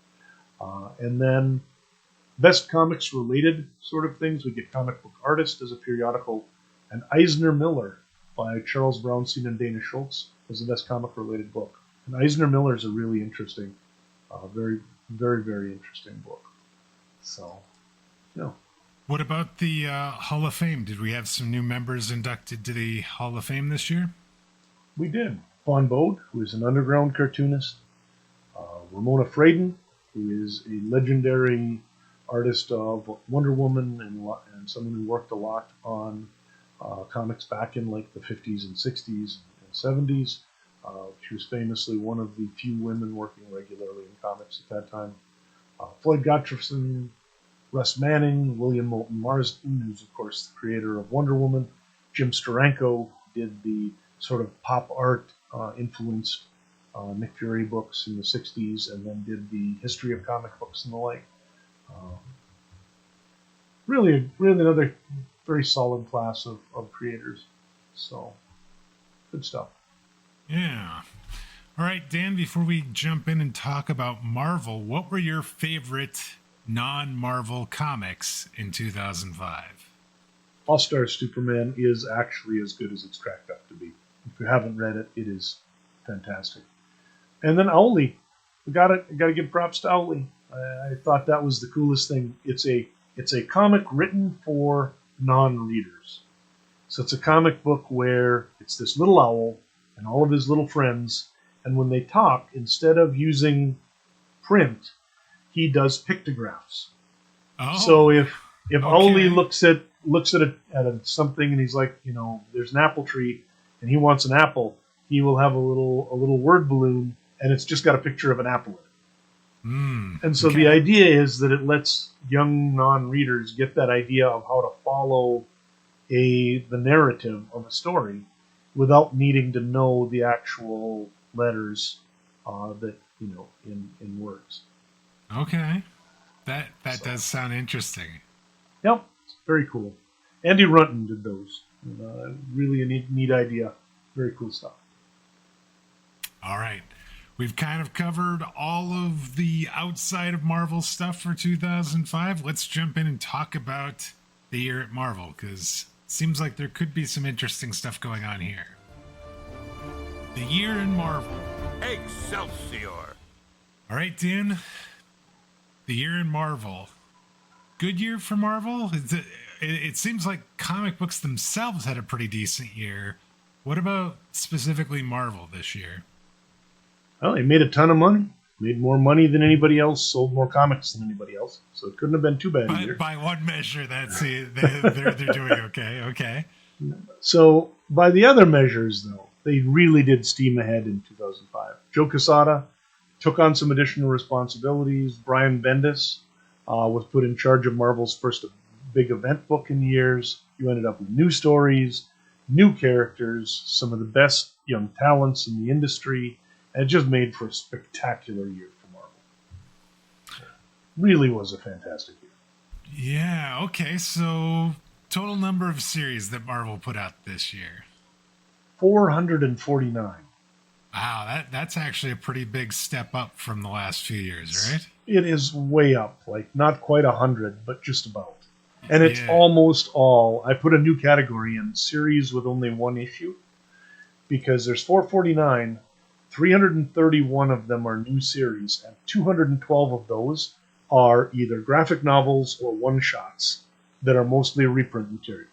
And then best comics related sort of things. We get Comic Book Artist as a periodical, and Eisner Miller by Charles Brownstein and Dana Schultz as the best comic related book. And Eisner Miller is a really interesting, very, very, very interesting book. So, yeah. What about the Hall of Fame? Did we have some new members inducted to the Hall of Fame this year? We did. Vaughn Bode, who is an underground cartoonist. Ramona Fraden, who is a legendary artist of Wonder Woman and someone who worked a lot on comics back in like the 50s and 60s and 70s. She was famously one of the few women working regularly in comics at that time. Floyd Gottfredson, Russ Manning, William Moulton Marsden, who's of course the creator of Wonder Woman. Jim Steranko did the sort of pop art influenced Nick Fury books in the 60s, and then did the history of comic books and the like. Really another very solid class of creators. So, good stuff. Yeah. All right, Dan, before we jump in and talk about Marvel, what were your favorite non-Marvel comics in 2005? All-Star Superman is actually as good as it's cracked up to be. If you haven't read it, it is fantastic. And then Owly. We gotta give props to Owly. I thought that was the coolest thing. It's a comic written for non-readers. So it's a comic book where it's this little owl and all of his little friends, and when they talk, instead of using print, he does pictographs. Oh, so if okay. Owly looks at something and he's like, there's an apple tree and he wants an apple, he will have a little word balloon, and it's just got a picture of an apple in it. And so the idea is that it lets young non-readers get that idea of how to follow the narrative of a story without needing to know the actual letters that in words. Okay, that does sound interesting. Yep, it's very cool. Andy Runton did those. Really a neat idea. Very cool stuff. All right. We've kind of covered all of the outside of Marvel stuff for 2005. Let's jump in and talk about the year at Marvel, because it seems like there could be some interesting stuff going on here. The year in Marvel. Excelsior! All right, Dan. The year in Marvel. good year for Marvel? It seems like comic books themselves had a pretty decent year. What about specifically Marvel this year? Well, they made a ton of money. Made more money than anybody else. Sold more comics than anybody else. So it couldn't have been too bad either. By one measure, they're doing okay. Okay. So by the other measures, though, they really did steam ahead in 2005. Joe Quesado took on some additional responsibilities. Brian Bendis was put in charge of Marvel's first big event book in years. You ended up with new stories, new characters, some of the best young talents in the industry, and it just made for a spectacular year for Marvel. Really was a fantastic year. Yeah, okay, so total number of series that Marvel put out this year. 449. Wow, that's actually a pretty big step up from the last few years, right? It is way up, like not quite 100, but just about. And it's almost all, I put a new category in, series with only one issue, because there's 449, 331 of them are new series, and 212 of those are either graphic novels or one-shots that are mostly reprint material.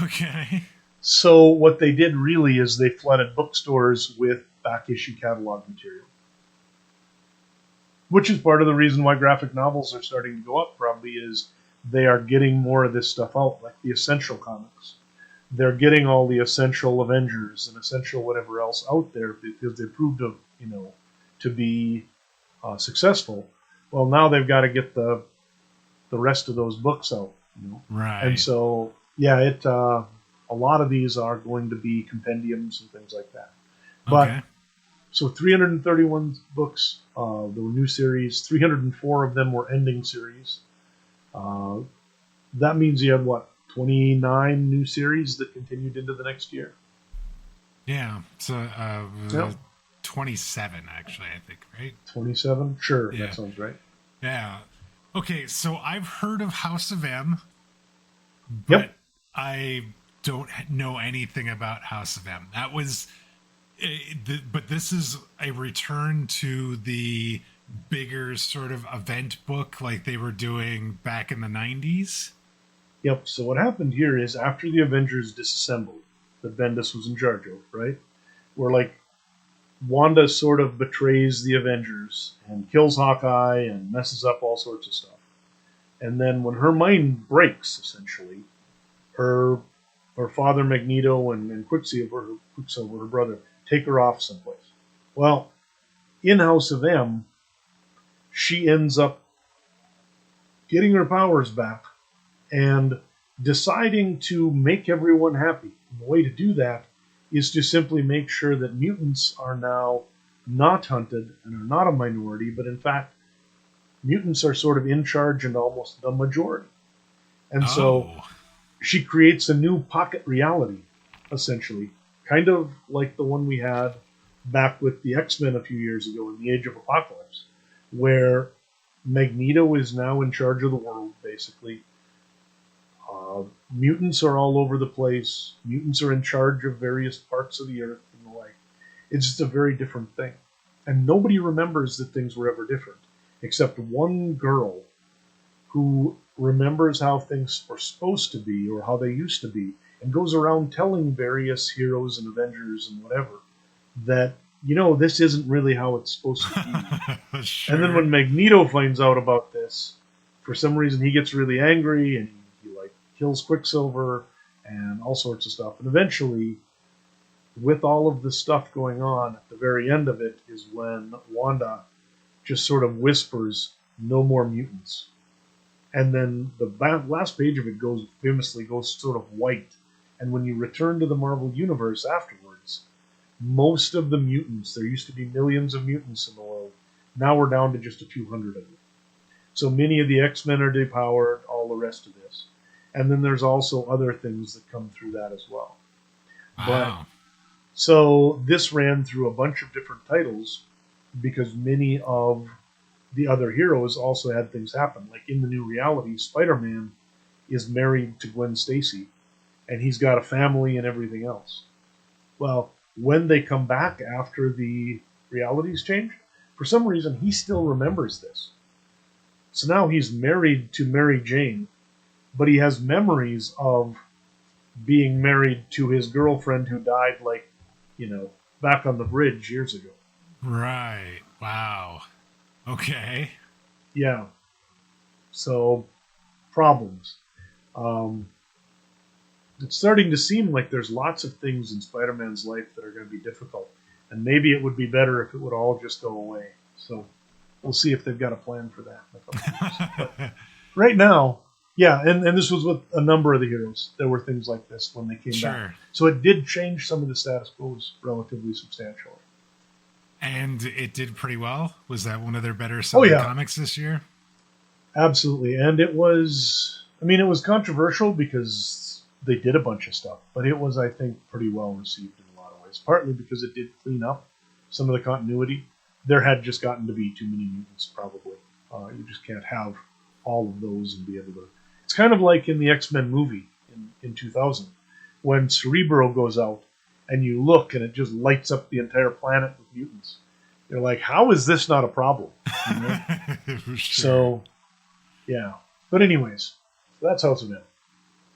Okay. So what they did really is they flooded bookstores with back-issue catalog material, which is part of the reason why graphic novels are starting to go up, probably, is they are getting more of this stuff out, like the essential comics. They're getting all the essential Avengers and essential whatever else out there because they proved to be successful. Well, now they've got to get the rest of those books out. Right. And so, yeah, a lot of these are going to be compendiums and things like that. But okay. So 331 books, there were new series. 304 of them were ending series. That means you had, 29 new series that continued into the next year? Yeah, so Yep. 27, actually, I think, right? 27? Sure, Yeah. That sounds right. Yeah. Okay, so I've heard of House of M, but Yep. I don't know anything about House of M. That was... but this is a return to the bigger sort of event book like they were doing back in the 90s. Yep, so what happened here is after the Avengers disassembled, that Bendis was in charge of, right? Where, Wanda sort of betrays the Avengers and kills Hawkeye and messes up all sorts of stuff. And then when her mind breaks, essentially, her father Magneto and Quicksilver, her brother, take her off someplace. Well, in House of M, she ends up getting her powers back and deciding to make everyone happy. And the way to do that is to simply make sure that mutants are now not hunted and are not a minority, but in fact, mutants are sort of in charge and almost the majority. And so she creates a new pocket reality, essentially, kind of like the one we had back with the X-Men a few years ago in the Age of Apocalypse, where Magneto is now in charge of the world, basically. Mutants are all over the place. Mutants are in charge of various parts of the earth and the like. It's just a very different thing. And nobody remembers that things were ever different, except one girl who remembers how things were supposed to be or how they used to be, and goes around telling various heroes and Avengers and whatever that, this isn't really how it's supposed to be. Sure. And then when Magneto finds out about this, for some reason he gets really angry and he kills Quicksilver and all sorts of stuff. And eventually, with all of the stuff going on, at the very end of it is when Wanda just sort of whispers, "No more mutants." And then the last page of it famously goes sort of white. And when you return to the Marvel Universe afterwards, most of the mutants, there used to be millions of mutants in the world, now we're down to just a few hundred of them. So many of the X-Men are depowered, all the rest of this. And then there's also other things that come through that as well. Wow. So this ran through a bunch of different titles because many of the other heroes also had things happen. Like in the new reality, Spider-Man is married to Gwen Stacy, and he's got a family and everything else. Well, when they come back after the realities changed, for some reason he still remembers this. So now he's married to Mary Jane, but he has memories of being married to his girlfriend who died, like, back on the bridge years ago. Right. Wow. Okay. Yeah. So, problems. Um, it's starting to seem like there's lots of things in Spider-Man's life that are going to be difficult. And maybe it would be better if it would all just go away. So we'll see if they've got a plan for that in a couple of years. But right now, yeah, and this was with a number of the heroes. There were things like this when they came back. So it did change some of the status quo relatively substantially. And it did pretty well? Was that one of their better selling comics this year? Absolutely. And it was controversial because they did a bunch of stuff, but it was, I think, pretty well received in a lot of ways. Partly because it did clean up some of the continuity. There had just gotten to be too many mutants, probably. You just can't have all of those and be able to... It's kind of like in the X-Men movie in 2000, when Cerebro goes out and you look and it just lights up the entire planet with mutants. You're like, how is this not a problem? You know? Sure. So, yeah. But anyways, that's how it's been.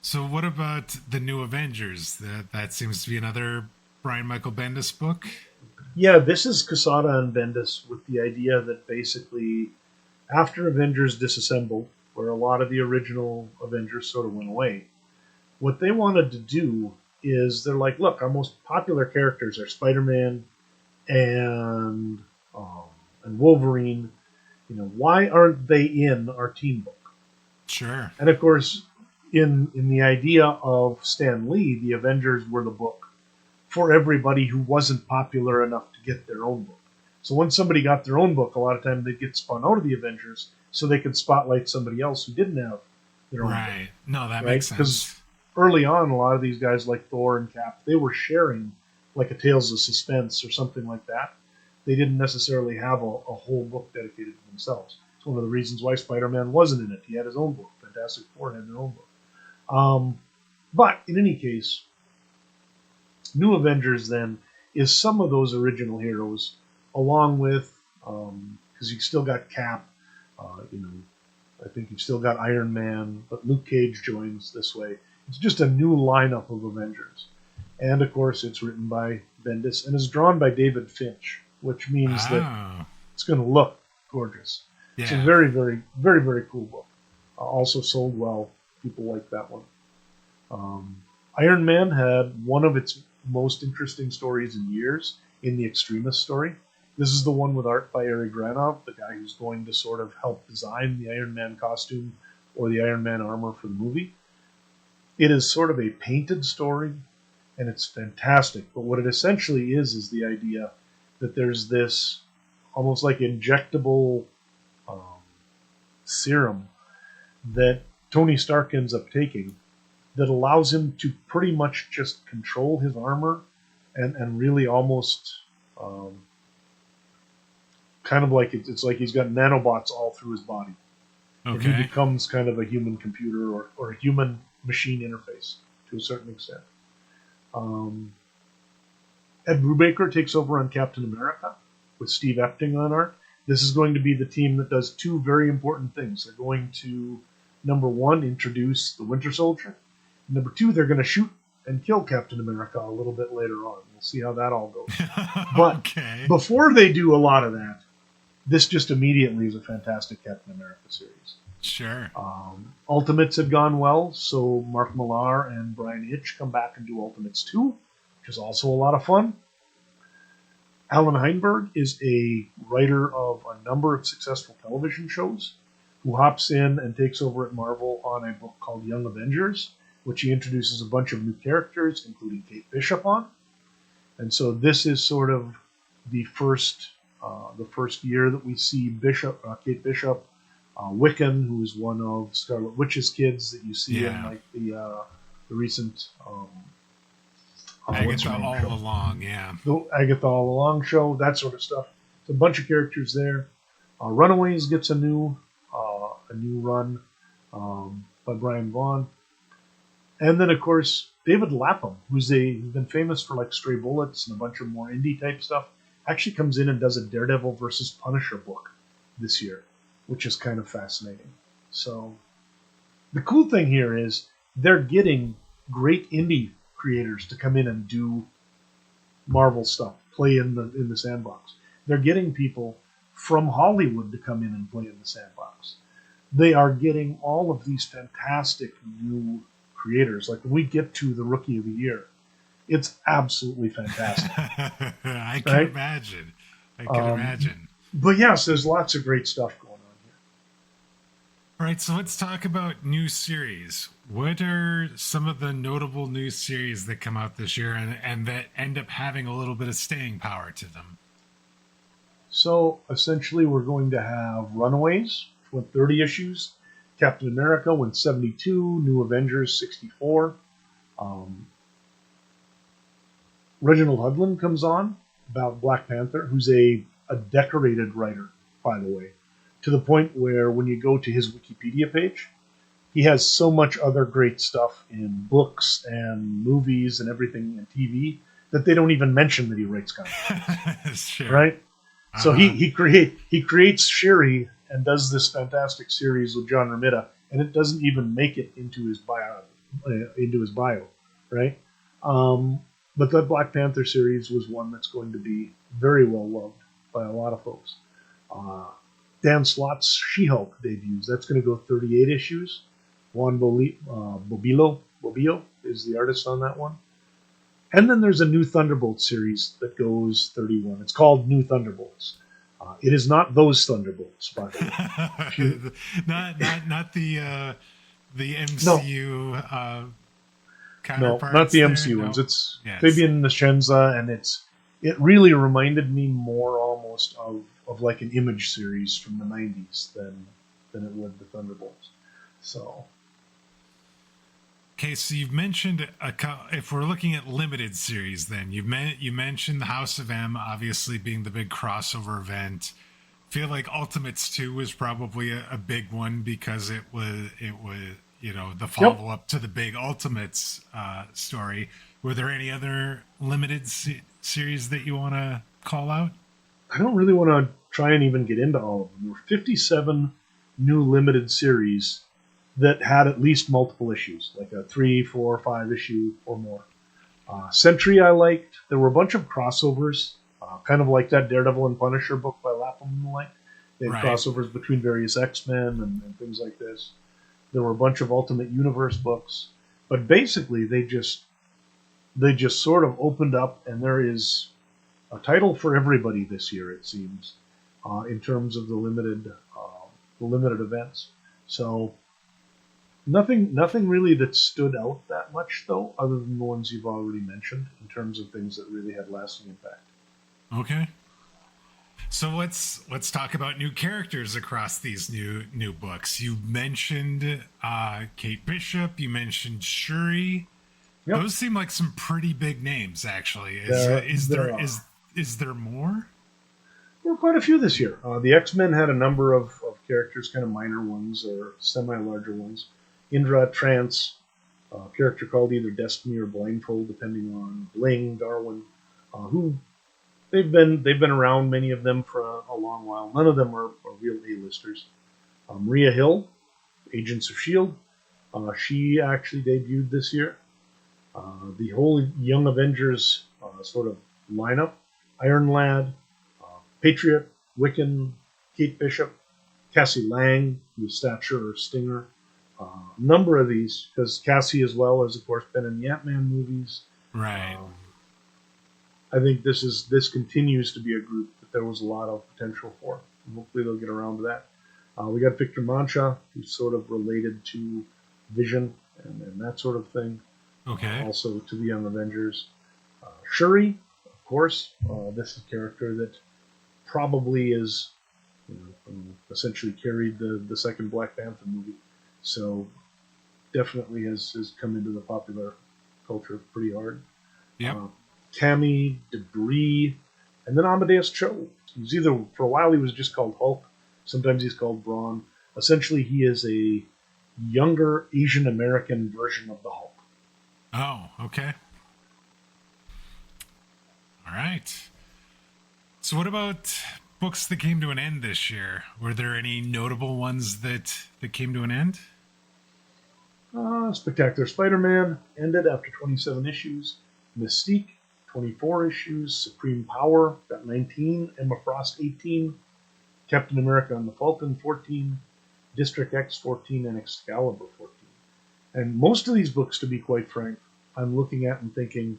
So what about the new Avengers? That seems to be another Brian Michael Bendis book? Yeah, this is Quesado and Bendis with the idea that basically after Avengers disassembled, where a lot of the original Avengers sort of went away, what they wanted to do is they're like, look, our most popular characters are Spider-Man and Wolverine. Why aren't they in our team book? Sure. And of course, in the idea of Stan Lee, the Avengers were the book for everybody who wasn't popular enough to get their own book. So when somebody got their own book, a lot of times they'd get spun out of the Avengers so they could spotlight somebody else who didn't have their own book. Right. No, that makes sense. Because early on, a lot of these guys like Thor and Cap, they were sharing like a Tales of Suspense or something like that. They didn't necessarily have a whole book dedicated to themselves. It's one of the reasons why Spider-Man wasn't in it. He had his own book. Fantastic Four had their own book. But in any case, New Avengers then is some of those original heroes, along with, because you've still got Cap, I think you've still got Iron Man, but Luke Cage joins this way. It's just a new lineup of Avengers. And of course, it's written by Bendis and is drawn by David Finch, which means that it's going to look gorgeous. Yeah. It's a very, very, very, very cool book. Also sold well. People like that one. Iron Man had one of its most interesting stories in years in the Extremis story. This is the one with art by Eric Granov, the guy who's going to sort of help design the Iron Man costume or the Iron Man armor for the movie. It is sort of a painted story, and it's fantastic. But what it essentially is the idea that there's this almost like injectable serum that Tony Stark ends up taking that allows him to pretty much just control his armor and really almost kind of like it's like he's got nanobots all through his body. Okay. And he becomes kind of a human computer or a human machine interface to a certain extent. Ed Brubaker takes over on Captain America with Steve Epting on art. This is going to be the team that does two very important things. They're going to, number one, introduce the Winter Soldier. And number two, they're going to shoot and kill Captain America a little bit later on. We'll see how that all goes. But before they do a lot of that, this just immediately is a fantastic Captain America series. Sure. Ultimates had gone well, so Mark Millar and Brian Hitch come back and do Ultimates 2, which is also a lot of fun. Alan Heinberg is a writer of a number of successful television shows who hops in and takes over at Marvel on a book called Young Avengers, which he introduces a bunch of new characters, including Kate Bishop on. And so this is sort of the first year that we see Kate Bishop, Wiccan, who is one of Scarlet Witch's kids that you see in like the recent Agatha All Along, yeah. The Agatha All Along show, that sort of stuff. So a bunch of characters there. Runaways gets a new run by Brian Vaughan. And then, of course, David Lapham, who's been famous for like Stray Bullets and a bunch of more indie type stuff, actually comes in and does a Daredevil versus Punisher book this year, which is kind of fascinating. So the cool thing here is they're getting great indie creators to come in and do Marvel stuff, play in the sandbox. They're getting people from Hollywood to come in and play in the sandbox. They are getting all of these fantastic new creators. Like when we get to the Rookie of the Year, it's absolutely fantastic. I can imagine. I can imagine. But yes, there's lots of great stuff going on here. All right, so let's talk about new series. What are some of the notable new series that come out this year and that end up having a little bit of staying power to them? So essentially, we're going to have Runaways, which went 30 issues. Captain America went 72. New Avengers 64. Reginald Hudlin comes on about Black Panther, who's a decorated writer, by the way, to the point where when you go to his Wikipedia page, he has so much other great stuff in books and movies and everything and TV that they don't even mention that he writes comics. Sure. Right? So he creates Shuri and does this fantastic series with John Romita, and it doesn't even make it into his bio, right? But the Black Panther series was one that's going to be very well loved by a lot of folks. Dan Slott's She-Hulk debuts. That's going to go 38 issues. Juan Bobillo is the artist on that one. And then there's a new Thunderbolts series that goes 31. It's called New Thunderbolts. It is not those Thunderbolts, by the way. not the MCU counterparts. No, not the MCU ones. It's Fabian Nicieza, and it really reminded me more almost of like an Image series from the 90s than it would the Thunderbolts. So. Okay, so you've mentioned if we're looking at limited series, then you mentioned the House of M, obviously being the big crossover event. I feel like Ultimates 2 was probably a big one because it was the follow up to the big Ultimates story. Were there any other limited series that you want to call out? I don't really want to try and even get into all of them. There were 57 new limited series that had at least multiple issues, like a 3, 4, 5 issue or more. Sentry I liked. There were a bunch of crossovers, kind of like that Daredevil and Punisher book by Lapham and the like. They had crossovers between various X-Men and things like this. There were a bunch of Ultimate Universe books. But basically, they just sort of opened up, and there is a title for everybody this year, it seems, in terms of the limited events. So nothing really that stood out that much, though, other than the ones you've already mentioned, in terms of things that really had lasting impact. Okay. So let's talk about new characters across these new books. You mentioned Kate Bishop. You mentioned Shuri. Yep. Those seem like some pretty big names, actually. Is there more? There were quite a few this year. The X-Men had a number of characters, kind of minor ones or semi-larger ones. Indra Trance, a character called either Destiny or Blindfold, depending on Bling, Darwin, who they've been around, many of them, for a long while. None of them are real A-listers. Maria Hill, Agents of S.H.I.E.L.D., she actually debuted this year. The whole Young Avengers sort of lineup, Iron Lad, Patriot, Wiccan, Kate Bishop, Cassie Lang, who's Stature or Stinger. A number of these, because Cassie as well has, of course, been in the Ant-Man movies. Right. I think this continues to be a group that there was a lot of potential for. And hopefully they'll get around to that. We got Victor Mancha, who's sort of related to Vision and that sort of thing. Okay. Also to the Young Avengers. Shuri, of course. This is a character that probably is essentially carried the second Black Panther movie. So definitely has come into the popular culture pretty hard. Yeah. Cammy, Debris, and then Amadeus Cho. He's either, for a while he was just called Hulk, sometimes he's called Brawn. Essentially he is a younger Asian American version of the Hulk. Oh, okay. All right. So what about books that came to an end this year, were there any notable ones that came to an end? Spectacular Spider-Man ended after 27 issues. Mystique, 24 issues. Supreme Power, got 19. Emma Frost, 18. Captain America and the Falcon, 14. District X, 14. And Excalibur, 14. And most of these books, to be quite frank, I'm looking at and thinking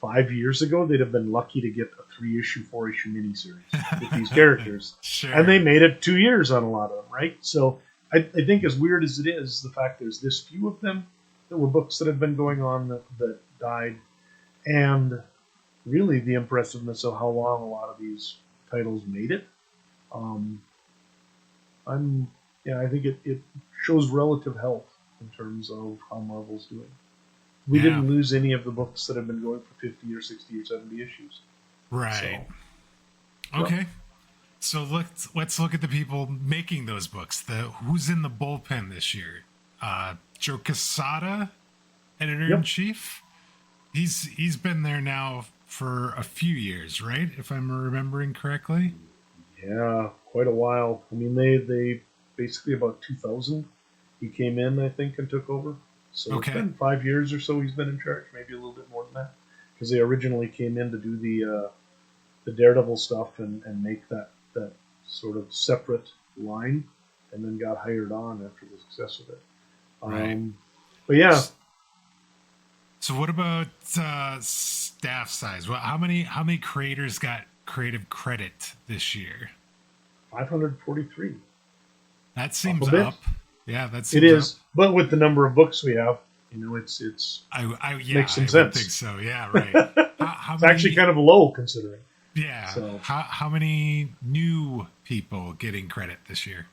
5 years ago, they'd have been lucky to get a 3-issue, 4-issue miniseries with these characters. Sure. And they made it 2 years on a lot of them, right? So I think as weird as it is, the fact there's this few of them, there were books that have been going on that died, and really the impressiveness of how long a lot of these titles made it. I think it shows relative health in terms of how Marvel's doing. We didn't lose any of the books that have been going for 50 or 60 or 70 issues. Right. So, okay. So let's look at the people making those books. Who's in the bullpen this year? Joe Quesado, editor-in-chief. He's been there now for a few years, right? If I'm remembering correctly. Yeah, quite a while. I mean, they basically about 2000 he came in, I think, and took over. So It's been 5 years or so he's been in charge, maybe a little bit more than that, because they originally came in to do the Daredevil stuff and make that sort of separate line, and then got hired on after the success of it. Right. But yeah. So what about staff size? Well, how many creators got creative credit this year? 543. That seems up. Yeah, that's it is. But with the number of books we have, it's makes some sense. I think so. Yeah, right. It's actually kind of low considering. Yeah. So how many new people getting credit this year?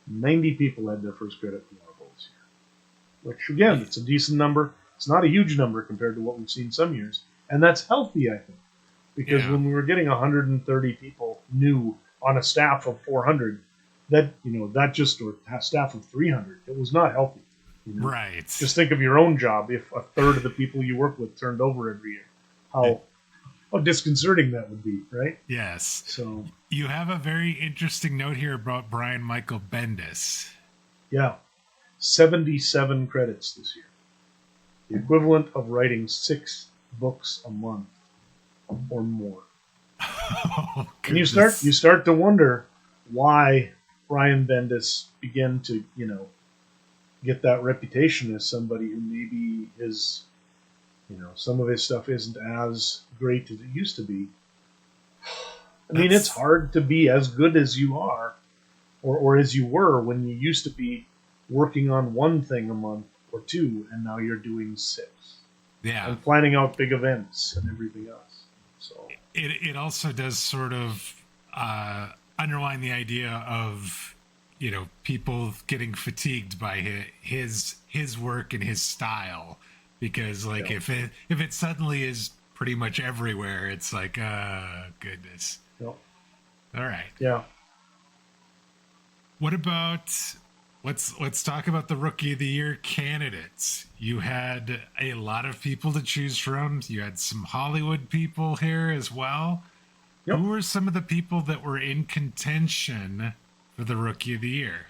90 people had their first credit from Marvel this year, which again, it's a decent number. It's not a huge number compared to what we've seen some years, and that's healthy, I think, because when we were getting 130 people new on a staff of 400, that just or a staff of 300, it was not healthy. Right. Just think of your own job. If a third of the people you work with turned over every year, how disconcerting that would be, right? Yes. So you have a very interesting note here about Brian Michael Bendis. Yeah, 77 credits this year, the equivalent of writing 6 books a month or more. Oh, and you start to wonder why Brian Bendis began to get that reputation as somebody who maybe is, some of his stuff isn't as great as it used to be. I mean, it's hard to be as good as you are or as you were when you used to be working on one thing a month or 2, and now you're doing 6. Yeah. And planning out big events and everything else. So it also does sort of underline the idea of people getting fatigued by his work and his style, because if it suddenly is pretty much everywhere, it's like goodness. Yep. All right. Yeah. What about let's talk about the Rookie of the Year candidates. You had a lot of people to choose from. You had some Hollywood people here as well. Yep. Who were some of the people that were in contention for the Rookie of the Year?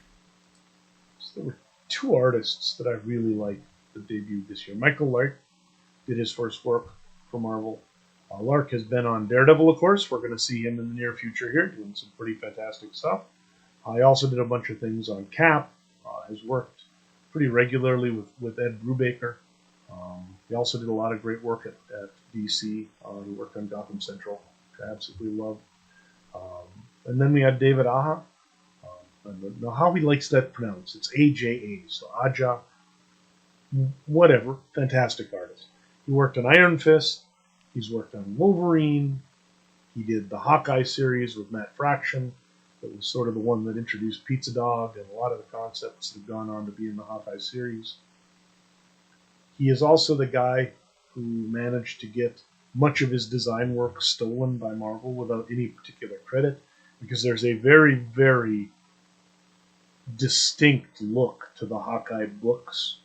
So there were 2 artists that I really liked that debuted this year. Michael Lark did his first work for Marvel. Lark has been on Daredevil, of course. We're going to see him in the near future here doing some pretty fantastic stuff. He also did a bunch of things on Cap. Has worked pretty regularly with Ed Brubaker. He also did a lot of great work at DC. He worked on Gotham Central, which I absolutely love. And then we had David Aja. Now, how he likes that pronounced, it's AJA, so Aja, whatever, fantastic artist. He worked on Iron Fist. He's worked on Wolverine. He did the Hawkeye series with Matt Fraction. That was sort of the one that introduced Pizza Dog and a lot of the concepts that have gone on to be in the Hawkeye series. He is also the guy who managed to get much of his design work stolen by Marvel without any particular credit, because there's a very, very distinct look to the Hawkeye books,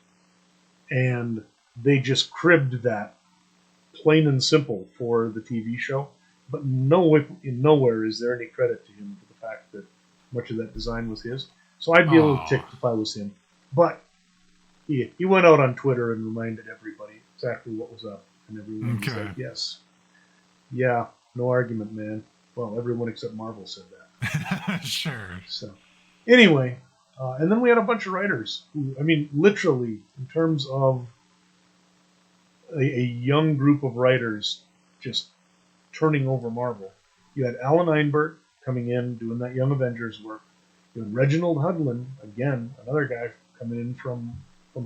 and they just cribbed that plain and simple for the TV show. but nowhere is there any credit to him for the fact that much of that design was his. So I'd be a little ticked if I was him. But he went out on Twitter and reminded everybody exactly what was up, and everyone was like, yes. Yeah, no argument, man. Well, everyone except Marvel said that. Sure. So, anyway, and then we had a bunch of writers who, I mean, literally, in terms of a young group of writers just turning over Marvel. You had Alan Einberg coming in, doing that Young Avengers work. You had Reginald Hudlin, again, another guy coming in from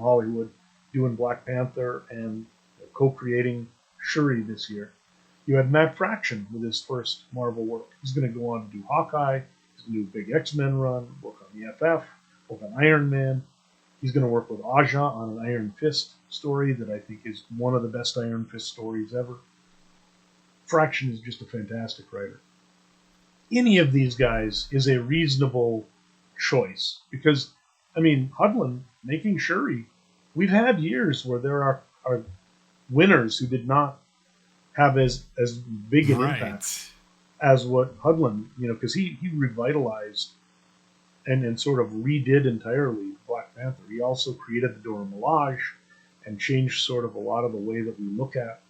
Hollywood, doing Black Panther and co-creating Shuri this year. You had Matt Fraction with his first Marvel work. He's going to go on to do Hawkeye. He's going to do a big X-Men run, work on the FF, work on Iron Man. He's going to work with Aja on an Iron Fist story that I think is one of the best Iron Fist stories ever. Fraction is just a fantastic writer. Any of these guys is a reasonable choice because, I mean, Hudlin making Shuri, we've had years where there are winners who did not have as big an impact as what Hudlin, because he revitalized and sort of redid entirely Black Panther. He also created the Dora Milaje and changed sort of a lot of the way that we look at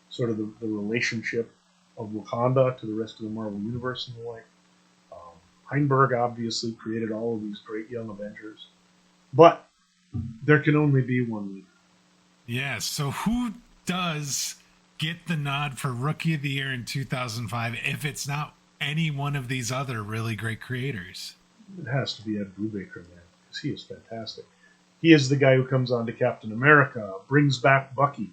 sort of the relationship of Wakanda to the rest of the Marvel Universe and the like. Heinberg obviously created all of these great Young Avengers. But there can only be one leader. Yeah, so who does get the nod for Rookie of the Year in 2005 if it's not any one of these other really great creators? It has to be Ed Brubaker, man, because he is fantastic. He is the guy who comes on to Captain America, brings back Bucky,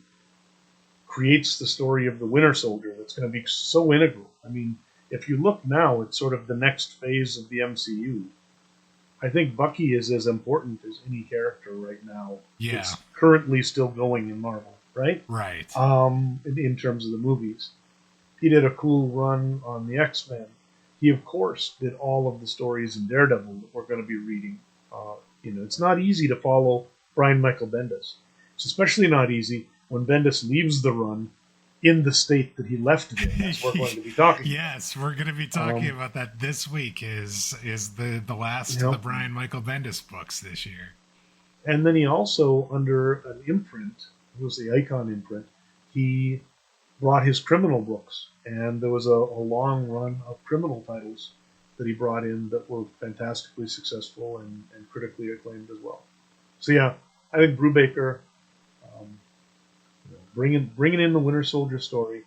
creates the story of the Winter Soldier that's going to be so integral. I mean, if you look now at sort of the next phase of the MCU, I think Bucky is as important as any character right now. Yeah. It's currently still going in Marvel, right? Right. In terms of the movies. He did a cool run on the X-Men. He, of course, did all of the stories in Daredevil that we're going to be reading. It's not easy to follow Brian Michael Bendis. It's especially not easy when Bendis leaves the run in the state that he left it in, as we're going to be talking about. Yes, we're going to be talking about that this week is the last of the Brian Michael Bendis books this year. And then he also, under an imprint, it was the Icon imprint, he brought his criminal books. And there was a long run of criminal titles that he brought in that were fantastically successful and critically acclaimed as well. So yeah, I think Brubaker, bringing in the Winter Soldier story,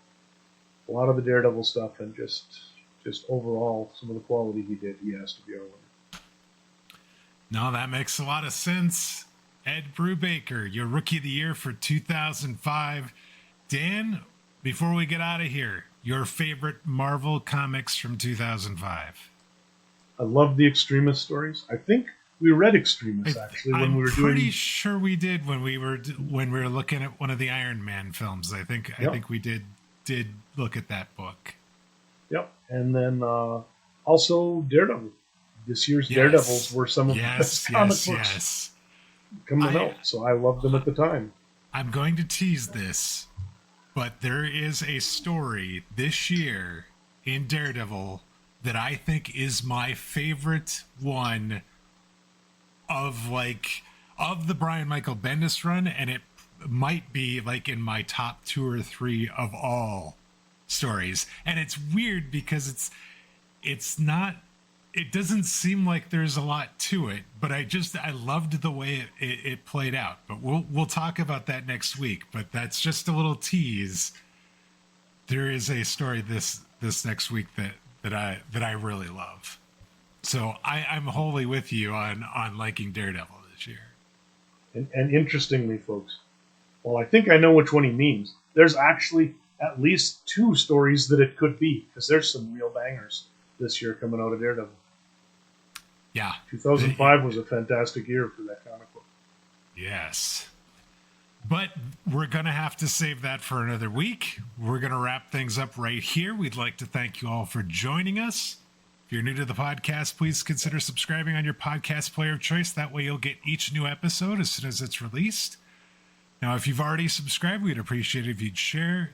a lot of the Daredevil stuff, and just overall some of the quality he did, he has to be our winner. No, that makes a lot of sense. Ed Brubaker, your Rookie of the Year for 2005. Dan, before we get out of here, your favorite Marvel comics from 2005? I love the Extremis stories. I think we read Extremis actually when we were doing. I'm pretty sure we did when we were looking at one of the Iron Man films. I think we did look at that book. Yep, and then also Daredevil. This year's Daredevils were some of the best comic books coming out, so I loved them at the time. I'm going to tease this, but there is a story this year in Daredevil that I think is my favorite one of the Brian Michael Bendis run, and it might be like in my top 2 or 3 of all stories. And it's weird because it doesn't seem like there's a lot to it, but I loved the way it played out. But we'll talk about that next week. But that's just a little tease. There is a story this next week that I really love. So I'm wholly with you on liking Daredevil this year. And interestingly, folks, well, I think I know which one he means. There's actually at least 2 stories that it could be, because there's some real bangers this year coming out of Daredevil. Yeah. 2005 was a fantastic year for that comic book. Yes. But we're going to have to save that for another week. We're going to wrap things up right here. We'd like to thank you all for joining us. If you're new to the podcast, please consider subscribing on your podcast player of choice. That way you'll get each new episode as soon as it's released. Now, if you've already subscribed, we'd appreciate it if you'd share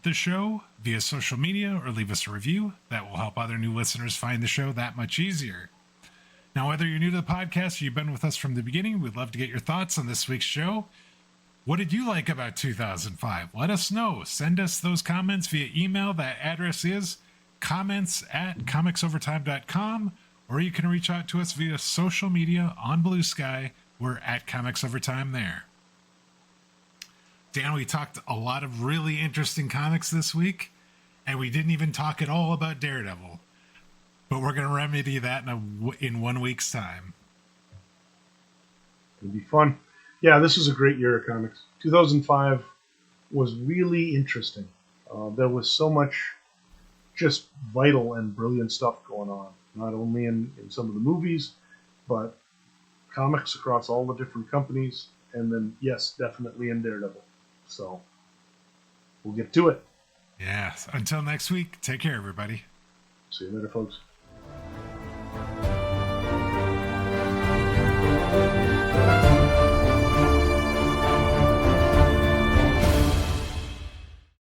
the show via social media or leave us a review. That will help other new listeners find the show that much easier. Now, whether you're new to the podcast or you've been with us from the beginning, we'd love to get your thoughts on this week's show. What did you like about 2005? Let us know. Send us those comments via email. That address is comments@comicsovertime.com, or you can reach out to us via social media on Blue Sky. We're at Comics Overtime there. Dan, we talked a lot of really interesting comics this week, and we didn't even talk at all about Daredevil. But we're going to remedy that in 1 week's time. It'll be fun. Yeah, this was a great year of comics. 2005 was really interesting. There was so much just vital and brilliant stuff going on, not only in some of the movies, but comics across all the different companies, and then, yes, definitely in Daredevil. So, we'll get to it. Yeah. Until next week, take care, everybody. See you later, folks.